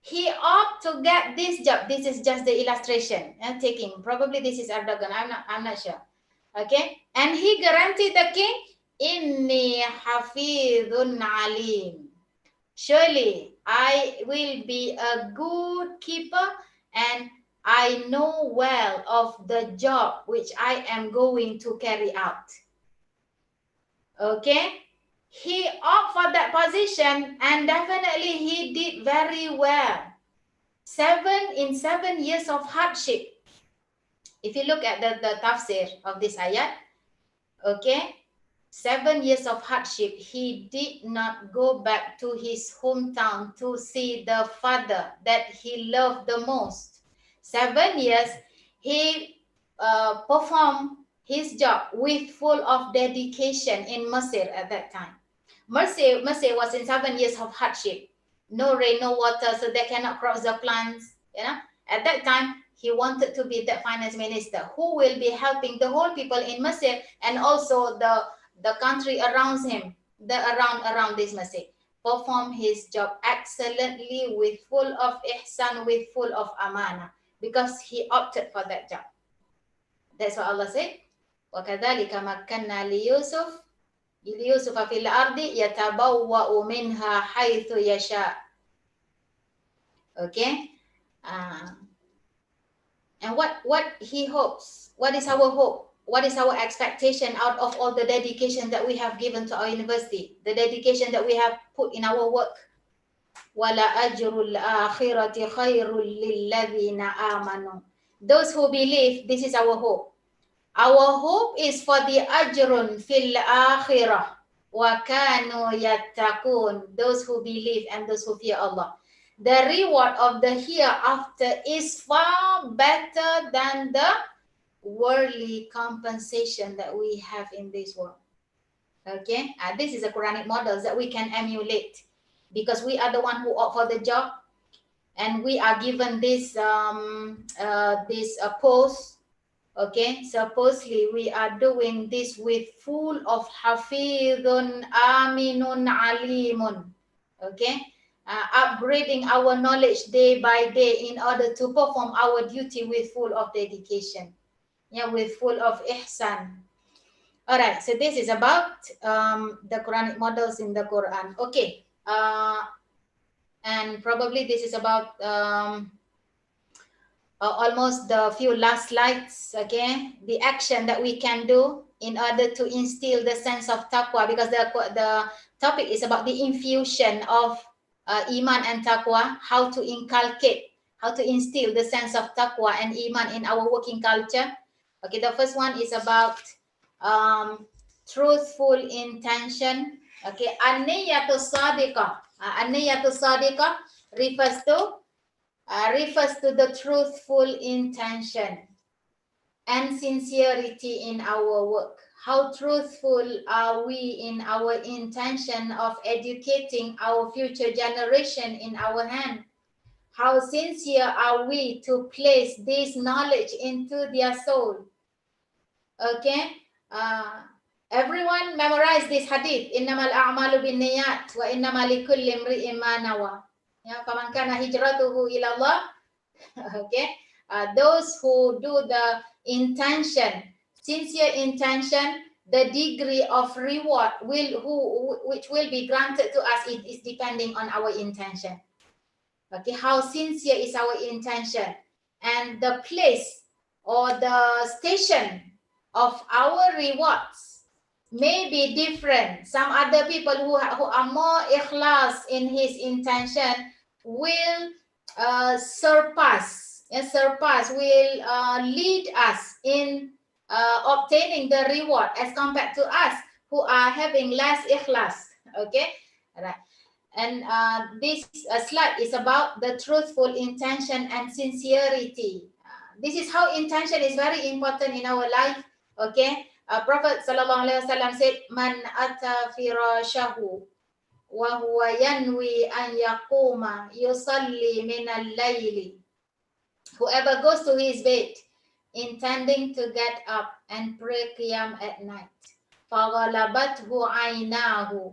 Speaker 2: he opted to get this job. This is just the illustration I'm taking. Probably this is Erdogan. I'm not sure. Okay, and he guaranteed the king, Inni hafidhun alim. Surely I will be a good keeper and I know well of the job which I am going to carry out. Okay, he opted for that position and definitely he did very well. 7 years of hardship. If you look at the tafsir of this ayat, okay, 7 years of hardship, he did not go back to his hometown to see the father that he loved the most. 7 years, he performed his job with full of dedication in Mesir at that time. Mesir was in 7 years of hardship. No rain, no water, so they cannot cross the plants. At that time, he wanted to be the finance minister who will be helping the whole people in Mesir and also the country around him, around this Mesir. Perform his job excellently with full of ihsan, with full of amana, because he opted for that job. That's what Allah said. وَكَذَلِكَ مَكَّنَّا لِيُوسُفَ فِي الْأَرْضِ يَتَبَوَّأُ مِنْهَا حَيْثُ يَشَاءُ. Okay. And what he hopes, what is our hope, what is our expectation out of all the dedication that we have given to our university, the dedication that we have put in our work. وَلَأَجْرُ الْآخِرَةِ خَيْرٌ لِلَّذِينَ آمَنُوا. Those who believe, this is our hope. Our hope is for the ajrun fil akhirah wa kanu yattaqun. Those who believe and those who fear Allah. The reward of the hereafter is far better than the worldly compensation that we have in this world. Okay, this is a Quranic model that we can emulate, because we are the one who opt for the job, and we are given this post. Okay, supposedly we are doing this with full of hafidun aminun alimun. Okay, upgrading our knowledge day by day in order to perform our duty with full of dedication, with full of ihsan. All right, so this is about the Quranic models in the Quran. Okay, and probably this is about almost the few last slides. Okay, the action that we can do in order to instill the sense of taqwa, because the topic is about the infusion of Īmān and taqwa, how to inculcate, how to instill the sense of taqwa and Īmān in our working culture. Okay, the first one is about truthful intention. Okay, an-niyatu sadiqah. An-niyatu sadiqah refers to the truthful intention and sincerity in our work. How truthful are we in our intention of educating our future generation in our hand? How sincere are we to place this knowledge into their soul? Okay, everyone memorize this hadith. Innamal a'malu binniyat wa innamal likulli imri'in ma nawa. Faman kana hijratuhu ila Allah. Okay, those who do the intention, sincere intention, the degree of reward which will be granted to us, it is depending on our intention. Okay, how sincere is our intention, and the place or the station of our rewards may be different. Some other people who are more ikhlas in his intention will surpass, will lead us in obtaining the reward as compared to us who are having less ikhlas. Okay, right. And this slide is about the truthful intention and sincerity. This is how intention is very important in our life. Okay, Prophet sallallahu alaihi wasallam said, "Man ata firashahu wa huwa yanwi an yaquma yusalli min al-layli." Whoever goes to his bed intending to get up and pray qiyam at night, faghalabathu aynahu.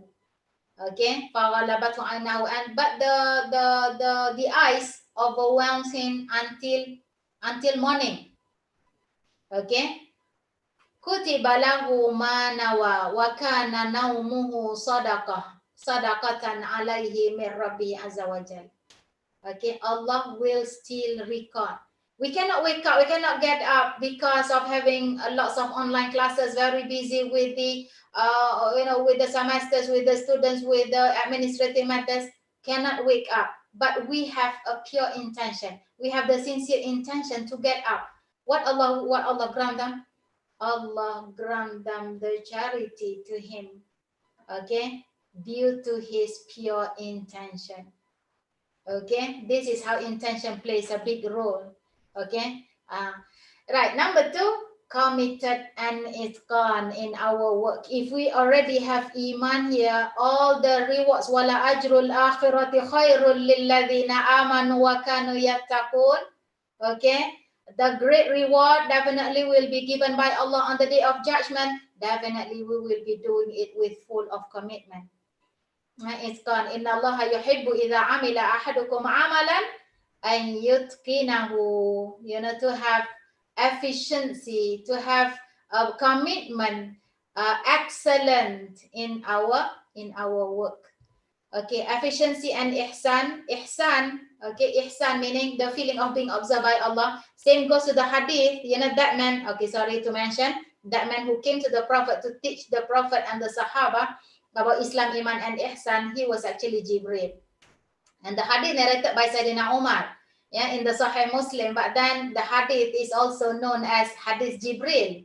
Speaker 2: Okay, faghalabathu aynahu, and but the eyes overwhelms him until morning. Okay. Kutiba lahu ma nawa wa kana naumuhu sadaqatan alaihi min rabbi azza wa jal. Okay, Allah will still record. We cannot wake up, we cannot get up because of having lots of online classes, very busy with the with the semesters, with the students, with the administrative matters. Cannot wake up, but we have a pure intention. We have the sincere intention to get up. What Allah grant them? Allah grant them the charity to him, okay, due to his pure intention. Okay, this is how intention plays a big role. Okay, right. Number two, committed and it's gone in our work. If we already have Īmān here, all the rewards, wala ajrul akhirati khairul lilladhina amanu wa kanu yattaqun. Okay, the great reward definitely will be given by Allah on the day of judgment. Definitely we will be doing it with full of commitment. It's gone. Inna Allah yuhibbu idha amila ahadukum amalan an yutqinahu. You know, to have efficiency, to have a commitment, excellent in our work. Okay, efficiency and ihsan. Ihsan, okay, ihsan meaning the feeling of being observed by Allah. Same goes to the hadith. You know, that man, okay, sorry to mention, that man who came to the Prophet to teach the Prophet and the Sahaba about Islam, Iman, and Ihsan, he was actually Jibril. And the hadith narrated by Sayyidina Umar, yeah, in the Sahih Muslim, but then the hadith is also known as Hadith Jibril.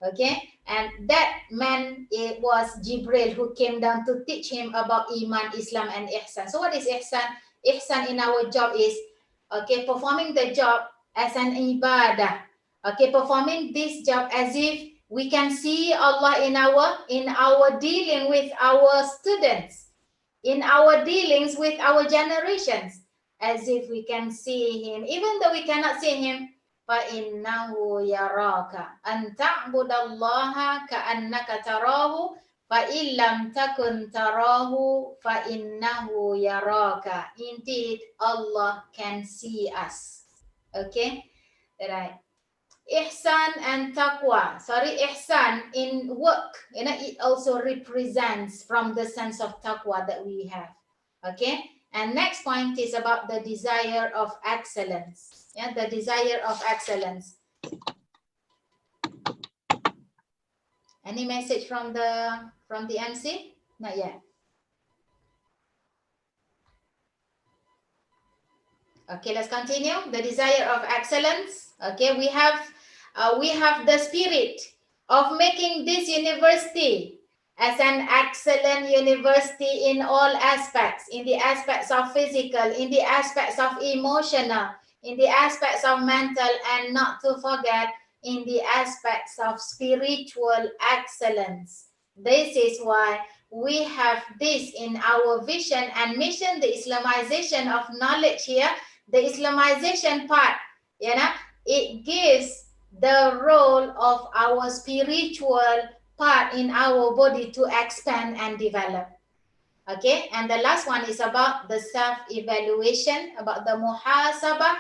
Speaker 2: Okay, and that man, it was Jibril who came down to teach him about Iman, Islam, and Ihsan. So what is Ihsan? Ihsan in our job is, okay, performing the job as an ibadah. Okay, performing this job as if we can see Allah in our dealing with our students, in our dealings with our generations, as if we can see him, even though we cannot see him. فَإِنَّهُ يَرَاكَ أَن تَعْبُدَ اللَّهَ كَأَنَّكَ تَرَاهُ فَإِن لَّمْ تَكُن تَرَاهُ فَإِنَّهُ يَرَاكَ. Indeed, Allah can see us. Okay, right. Ihsan and taqwa. Sorry, ihsan in work, you know, it also represents from the sense of taqwa that we have. Okay, and next point is about the desire of excellence. Yeah, the desire of excellence. Any message from the MC? Not yet. Okay, let's continue. The desire of excellence. Okay, we have the spirit of making this university as an excellent university in all aspects, in the aspects of physical, in the aspects of emotional, in the aspects of mental, and not to forget, in the aspects of spiritual excellence. This is why we have this in our vision and mission, the Islamization of knowledge here, the Islamization part, you know, it gives the role of our spiritual part in our body to expand and develop. Okay, and the last one is about the self-evaluation, about the muhasabah.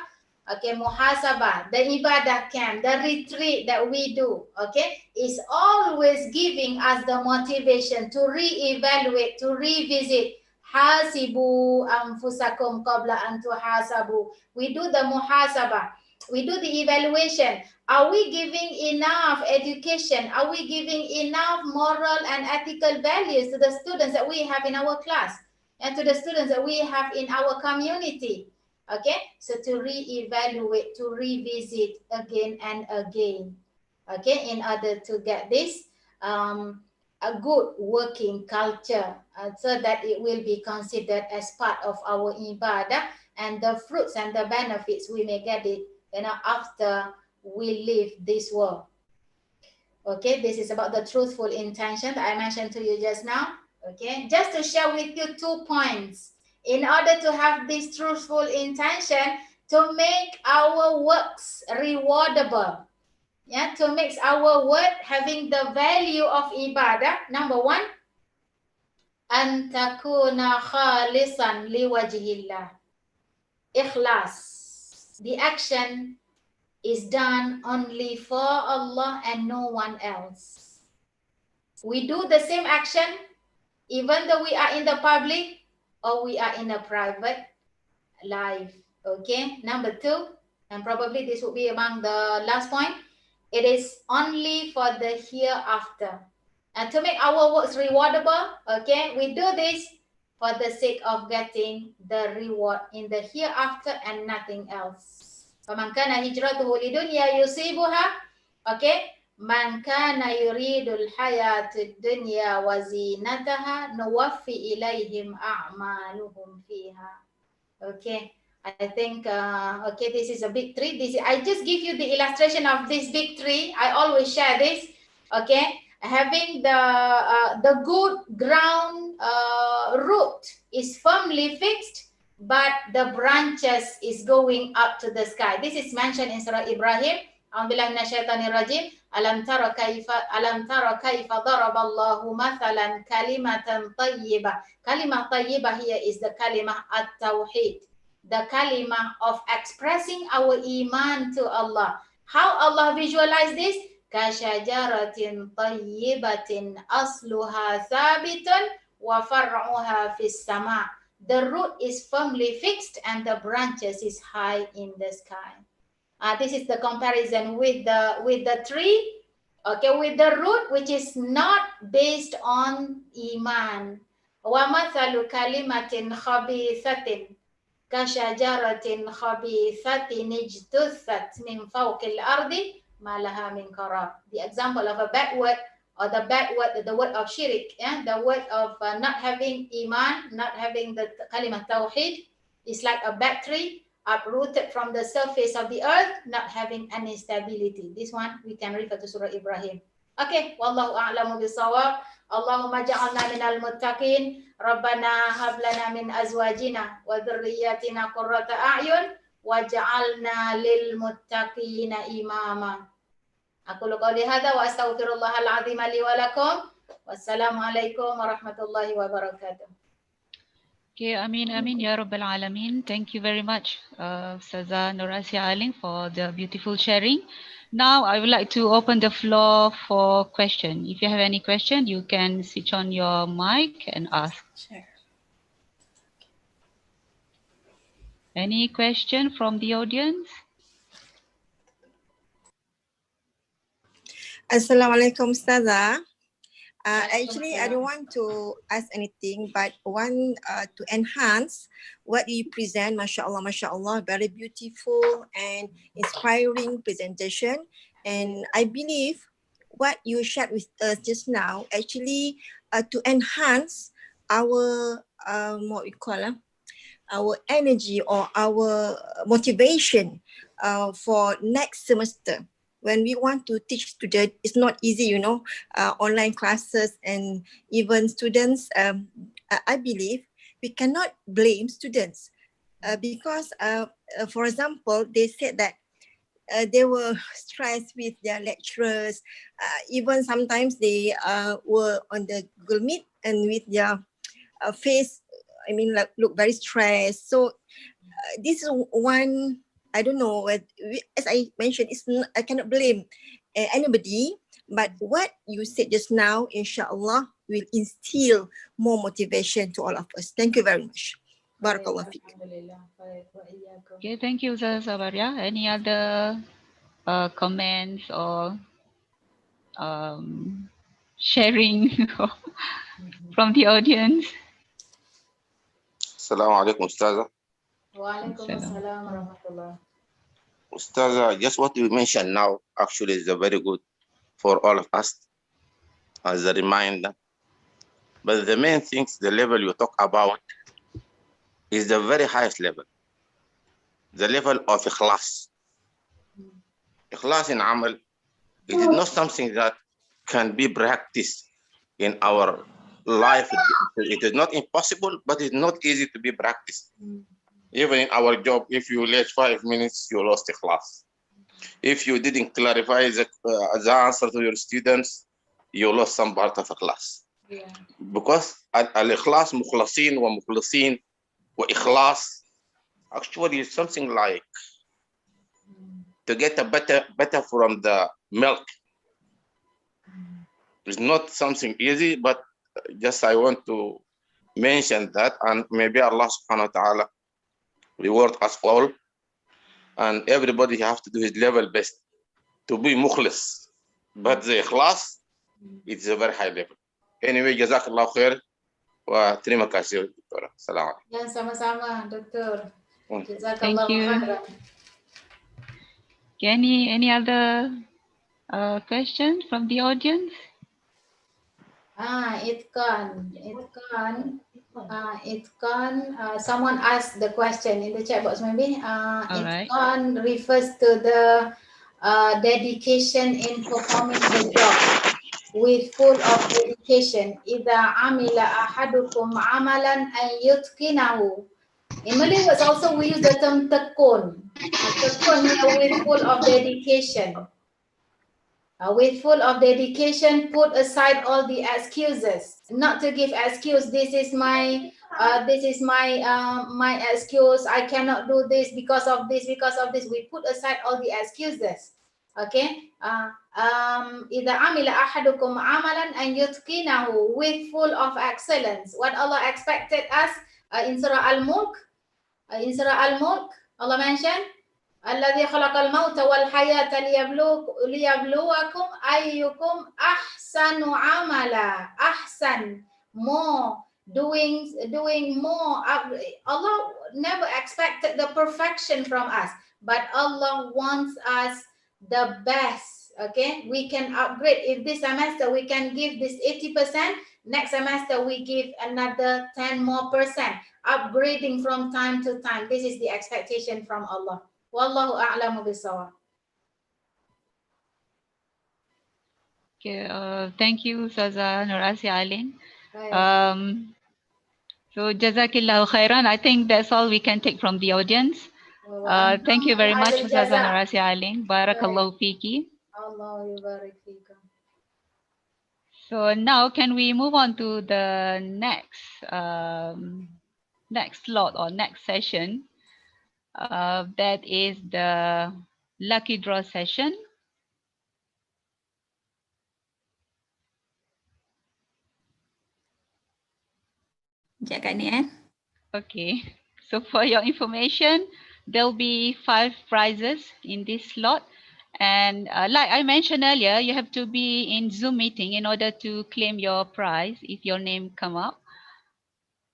Speaker 2: Okay, muhasabah, the ibadah camp, the retreat that we do, okay, is always giving us the motivation to re-evaluate, to revisit. Hasibu anfusakum qabla an tuhasabu. We do the muhasabah. We do the evaluation. Are we giving enough education? Are we giving enough moral and ethical values to the students that we have in our class and to the students that we have in our community? Okay, so to re-evaluate, to revisit again and again, okay, in order to get this a good working culture, so that it will be considered as part of our ibadah, and the fruits and the benefits we may get it, you know, after we leave this world. Okay, this is about the truthful intention that I mentioned to you just now. Okay, just to share with you 2 points in order to have this truthful intention, to make our works rewardable. Yeah, to make our work having the value of ibadah. Number 1, an takuna khalisan liwajhillah. Ikhlas. The action is done only for Allah and no one else. We do the same action even though we are in the public or we are in a private life. Okay, number 2, and probably this will be among the last point, it is only for the hereafter. And to make our works rewardable, okay, we do this for the sake of getting the reward in the hereafter and nothing else. فَمَنْ كَانَ هِجْرَتُهُ لِدُنْيَا يُصِيبُهَا, okay, Man kana yuridul hayatid dunya wa zinataha nuwaffi ilayhim a'maluhum fiha. Okay, I think okay, this is a big tree. I just give you the illustration of this big tree. I always share this. Okay, having the good ground root is firmly fixed, but the branches is going up to the sky. This is mentioned in Surah Ibrahim. A'udzubillahi minasyaitonir rajim. Alam tara kaifa daraballahu mathalan kalimatan tayyibah. Kalimah tayyibah here is the kalimah at-tawhid, the kalimah of expressing our iman to Allah. How Allah visualize this? Kashajaratin tayyibatin asluha thabitun wa far'uha fis sama. The root is firmly fixed and the branches is high in the sky. This is the comparison with the tree, okay, with the root, which is not based on iman. Wa mathalu kalimatin khabithatin kashajaratin khabithatin ijtuthat min fawqil ardi ma laha min qarar. The example of a bad word, or the bad word, the word of shirik, the word of not having iman, not having the kalimah tawhid, is like a bad tree uprooted from the surface of the earth, not having any stability. This one we can refer to Surah Ibrahim. Okay, wallahu a'lamu bisawab. Allahumma ja'alna minal muttaqin. Rabbana hab lana min azwajina wa dhurriyyatina qurrata a'yun waj'alna lil muttaqina imama. Aku qouli hadza wa astaghfirullahal azim li wa lakum. Wassalamu alaikum warahmatullahi wabarakatuh.
Speaker 1: Okay, Amin, Amin, Ya Rabbil Alameen. Thank you very much, Ustazah Nur Asiah Aling, for the beautiful sharing. Now, I would like to open the floor for question. If you have any question, you can switch on your mic and ask.
Speaker 3: Sure.
Speaker 1: Any question from the audience?
Speaker 3: Assalamualaikum, Ustazah. Actually, I don't want to ask anything, but want to enhance what you present. MashaAllah, very beautiful and inspiring presentation. And I believe what you shared with us just now, actually, to enhance our what we call our energy or our motivation for next semester. When we want to teach students, it's not easy, online classes and even students. I believe we cannot blame students because, for example, they said that they were stressed with their lecturers. Even sometimes they were on the Google Meet and with their face, like look very stressed. So this is one. I don't know, as I mentioned, I cannot blame anybody, but what you said just now, inshallah, will instill more motivation to all of us. Thank you very much. Barakallah fiik.
Speaker 1: Okay, thank you, Ustazah Sabaria. Any other comments or sharing from the audience?
Speaker 4: Assalamu alaikum, Ustazah.
Speaker 2: Wa alaikum assalam wa rahmatullah.
Speaker 4: Ustazah, just what you mentioned now actually is very good for all of us as a reminder. But the main things, the level you talk about is the very highest level. The level of ikhlas. Ikhlas in amal, it is not something that can be practiced in our life. It is not impossible, but it's not easy to be practiced. Even in our job, if you late 5 minutes, you lost ikhlas. If you didn't clarify the answer to your students, you lost some part of a class.
Speaker 2: Yeah.
Speaker 4: Because al-ikhlas, mukhlasin wa mukhlasin wa ikhlas, actually is something like to get a better from the milk. It's not something easy, but just I want to mention that, and maybe Allah subhanahu wa ta'ala reward us all, and everybody have to do his level best to be mukhlis. But the ikhlas, it's a very high level. Anyway, jazakallah khair wa terima kasih, Doktor. Salam.
Speaker 2: Ya, sama-sama, Doktor.
Speaker 1: Thank you. Okay, any other Question from the audience?
Speaker 2: Someone asked the question in the chat box maybe.
Speaker 1: Alright.
Speaker 2: Itqan refers to the dedication in performing the job with full of dedication. Idza amila ahadukum amalan an yutqinahu. In Malay words also we use the term tekun. Tekun here with full of dedication. With full of dedication, put aside all the excuses. Not to give excuse. This is my my excuse. I cannot do this because of this. Because of this, we put aside all the excuses. Okay. Idza amila ahadukum amalan an yutqinahu, with full of excellence. What Allah expected us in Surah Al-Mulk. In Surah Al-Mulk, Allah mentioned, الذي خلق الموت والحياة ليبلوكم أيكم أحسن عملا. Ahsan, more, doing more. Allah never expected the perfection from us, but Allah wants us the best. Okay, we can upgrade. If this semester we can give this 80%, next semester we give another 10 more percent, upgrading from time to time. This is the expectation from Allah. Wallahu a'lamu bissawab.
Speaker 1: Okay, thank you, Ustazah Nur Asiah Aling. So Jazakillahu khairan. I think that's all we can take from the audience. Thank you very much, Ustazah Nur Asiah Aling. Barakallahu fiki.
Speaker 2: Allahu yubarik fikum.
Speaker 1: So now can we move on to the next next slot or next session? That is the lucky draw session. Okay, so for your information, there'll be 5 prizes in this slot. And like I mentioned earlier, you have to be in Zoom meeting in order to claim your prize if your name come up.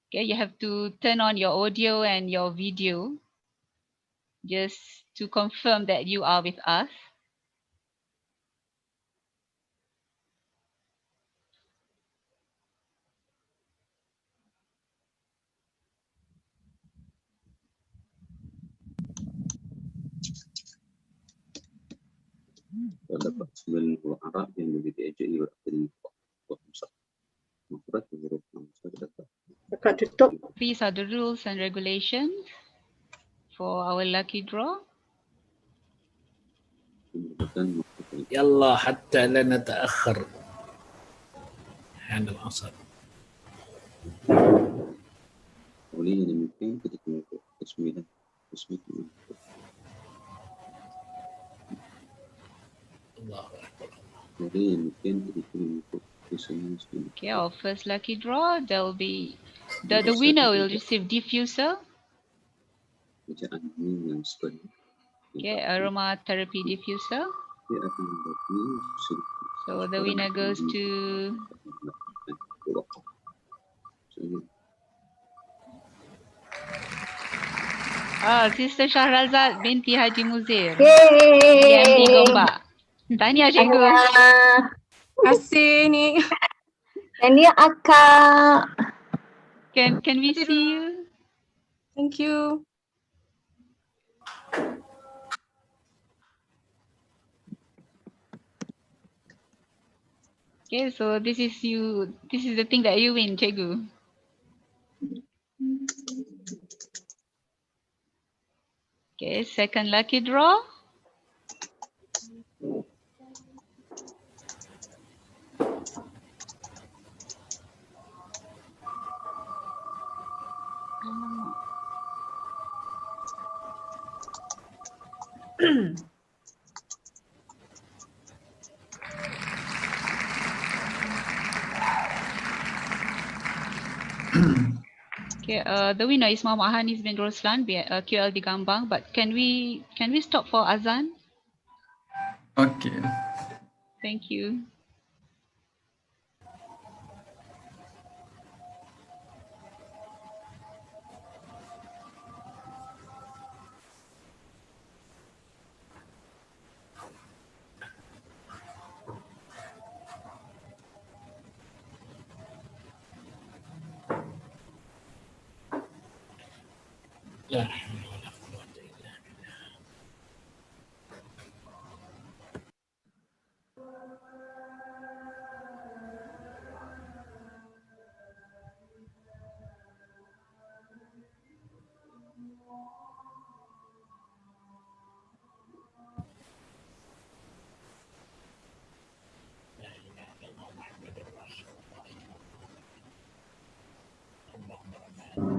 Speaker 1: Okay, you have to turn on your audio and your video just to confirm that you are with us.
Speaker 5: Terdapat 9 huruf Arab yang boleh diejek daripada mufrad huruf
Speaker 1: These are the rules and regulations for our lucky draw.
Speaker 6: يلا حتى لا نتأخر عن العصر.
Speaker 5: Boleh demikian ketika mengikut ke-9
Speaker 1: Okay, our first lucky draw, there will be the winner will receive diffuser. Okay, aromatherapy diffuser. So the winner goes to Sister Shahrazad binti Haji Muzir, PMD Gombak. Tahniah cikgu.
Speaker 7: Terima kasih ni. Tahniah akak.
Speaker 1: Can we see you?
Speaker 7: Thank you.
Speaker 1: Okay, so this is you. This is the thing that you win, cikgu. Okay, second lucky draw. Okay, the winner is Muhammad Hanis bin Roslan, QL di Gombak. But can we stop for azan?
Speaker 8: Okay.
Speaker 1: Thank you.
Speaker 6: La haula wala quwwata illa billah. La ilaha illallah Muhammadur Rasulullah. Allahumma rabbana.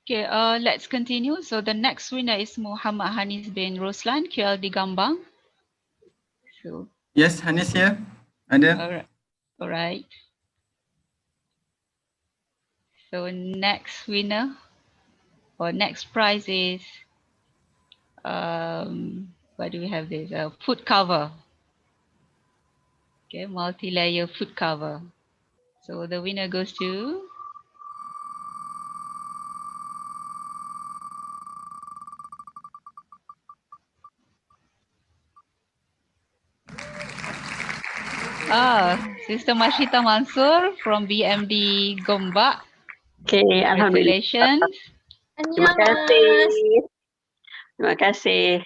Speaker 1: Okay, let's continue. So the next winner is Muhammad Hanis bin Roslan, QLD Gombak. So,
Speaker 8: Yes, Hanis here. Ada.
Speaker 1: all right. So next winner or next prize is what do we have this? Foot cover. Okay, multi-layer foot cover. So the winner goes to Sister Mashita Mansur from BMD Gombak.
Speaker 9: Okay, alhamdulillah.
Speaker 1: Congratulations.
Speaker 9: Terima kasih. Terima kasih.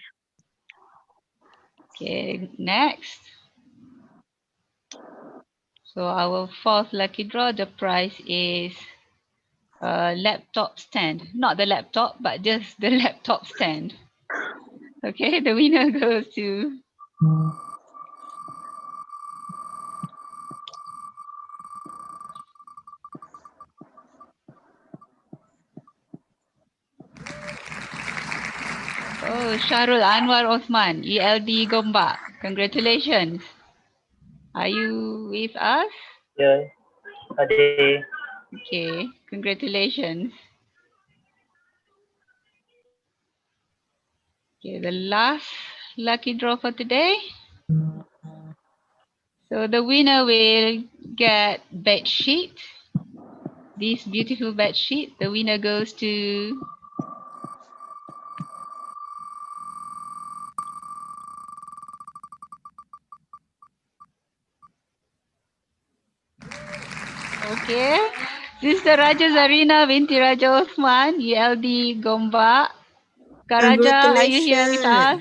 Speaker 1: Okay, next. So our fourth lucky draw, the prize is a laptop stand. Not the laptop, but just the laptop stand. Okay, the winner goes to Sharul Anwar Osman, ELD Gombak. Congratulations. Are you with us?
Speaker 10: Ya, ada.
Speaker 1: Okay, congratulations. Okay, the last lucky draw for today. So the winner will get bed sheet. This beautiful bed sheet. The winner goes to okay. Sister Raja Zarina binti Raja Osman, ELD Gombak. Kak Raja, are you here with us?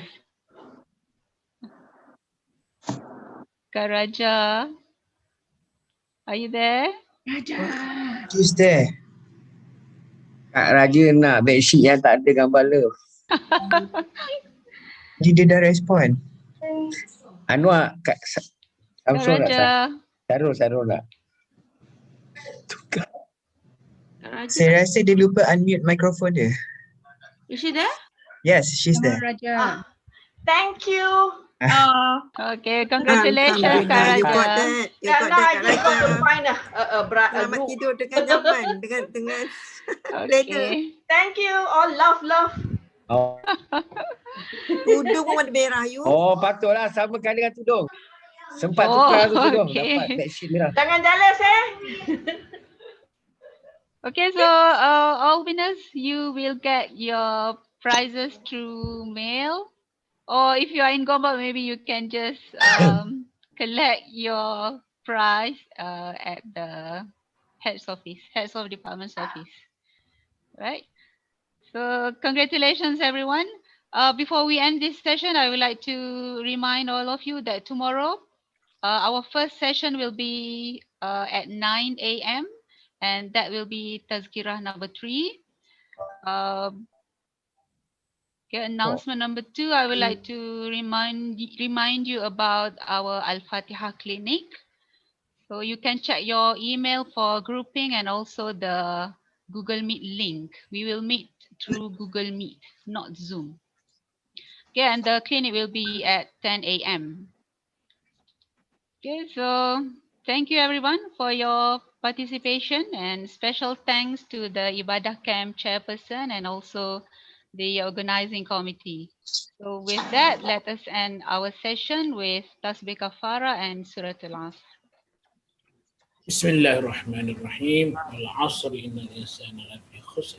Speaker 1: Kak Raja, are you there?
Speaker 11: She's there. Kak Raja nak bedsheet yang tak ada gambar love. Dia dah respon. Anwar, Kak Samsul tak? Sarul tak? Tukar. Saya rasa dia lupa unmute mikrofon dia.
Speaker 7: Is she there?
Speaker 11: Yes, she's there.
Speaker 7: Raja.
Speaker 2: Thank you.
Speaker 1: Okay, congratulations Kak Raja.
Speaker 3: You got that. You got that, Kak Raja.
Speaker 2: Selamat
Speaker 3: tidur dengan nyaman. dengan
Speaker 1: Okay.
Speaker 2: Thank you. All love.
Speaker 11: Oh.
Speaker 3: Tudung pun warna merah you.
Speaker 11: Oh, patutlah samakan dengan tudung. Sempat tukar tu tudung.
Speaker 1: Okay.
Speaker 11: Dapat bedsheet merah.
Speaker 2: Jangan jealous
Speaker 1: Okay, so all winners, you will get your prizes through mail. Or if you are in Gombak, maybe you can just collect your prize at the heads of department's office. Right? So congratulations everyone. Before we end this session, I would like to remind all of you that tomorrow our first session will be at 9 a.m. and that will be Tadzkirah number 3. Okay, announcement number 2, I would like to remind you about our Al-Fatihah clinic. So you can check your email for grouping and also the Google Meet link. We will meet through Google Meet, not Zoom. Okay, and the clinic will be at 10 a.m. Okay, so thank you everyone for your participation, and special thanks to the Ibadah Camp chairperson and also the organizing committee. So with that, let us end our session with Tasbih Kafara and Surah Al-Asr.
Speaker 6: Bismillahirrahmanirrahim. Wal-'asr innal insana lafi khusr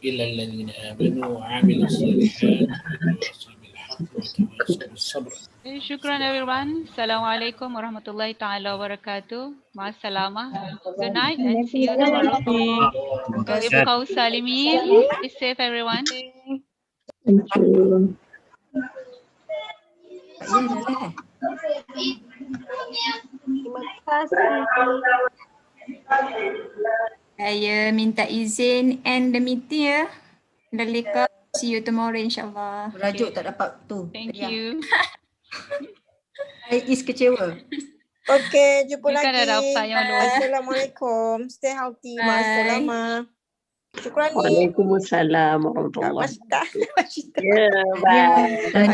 Speaker 6: illa alladhina amanu wa 'amilus salihat wa tawasaw bil haqqi wa tawasaw bis sabr.
Speaker 1: Shukran everyone. Assalamualaikum warahmatullahi ta'ala wabarakatuh. Ma'assalamah. Good night and see you tomorrow. Ibqaw salimin. Be safe everyone.
Speaker 9: Thank you.
Speaker 7: Terima kasih. Saya minta izin end the meeting ya. Dalika, see you tomorrow insyaAllah.
Speaker 3: Rajuk tak dapat tu.
Speaker 1: Thank you.
Speaker 3: Is kecewa. Okay, jumpa
Speaker 1: Bukan
Speaker 3: lagi.
Speaker 1: ada apa yang malu.
Speaker 3: Assalamualaikum. Stay healthy. Ma'assalamah. Syukran.
Speaker 9: Waalaikumsalam warahmatullahi
Speaker 3: wabarakatuh.
Speaker 9: Yeah, bye.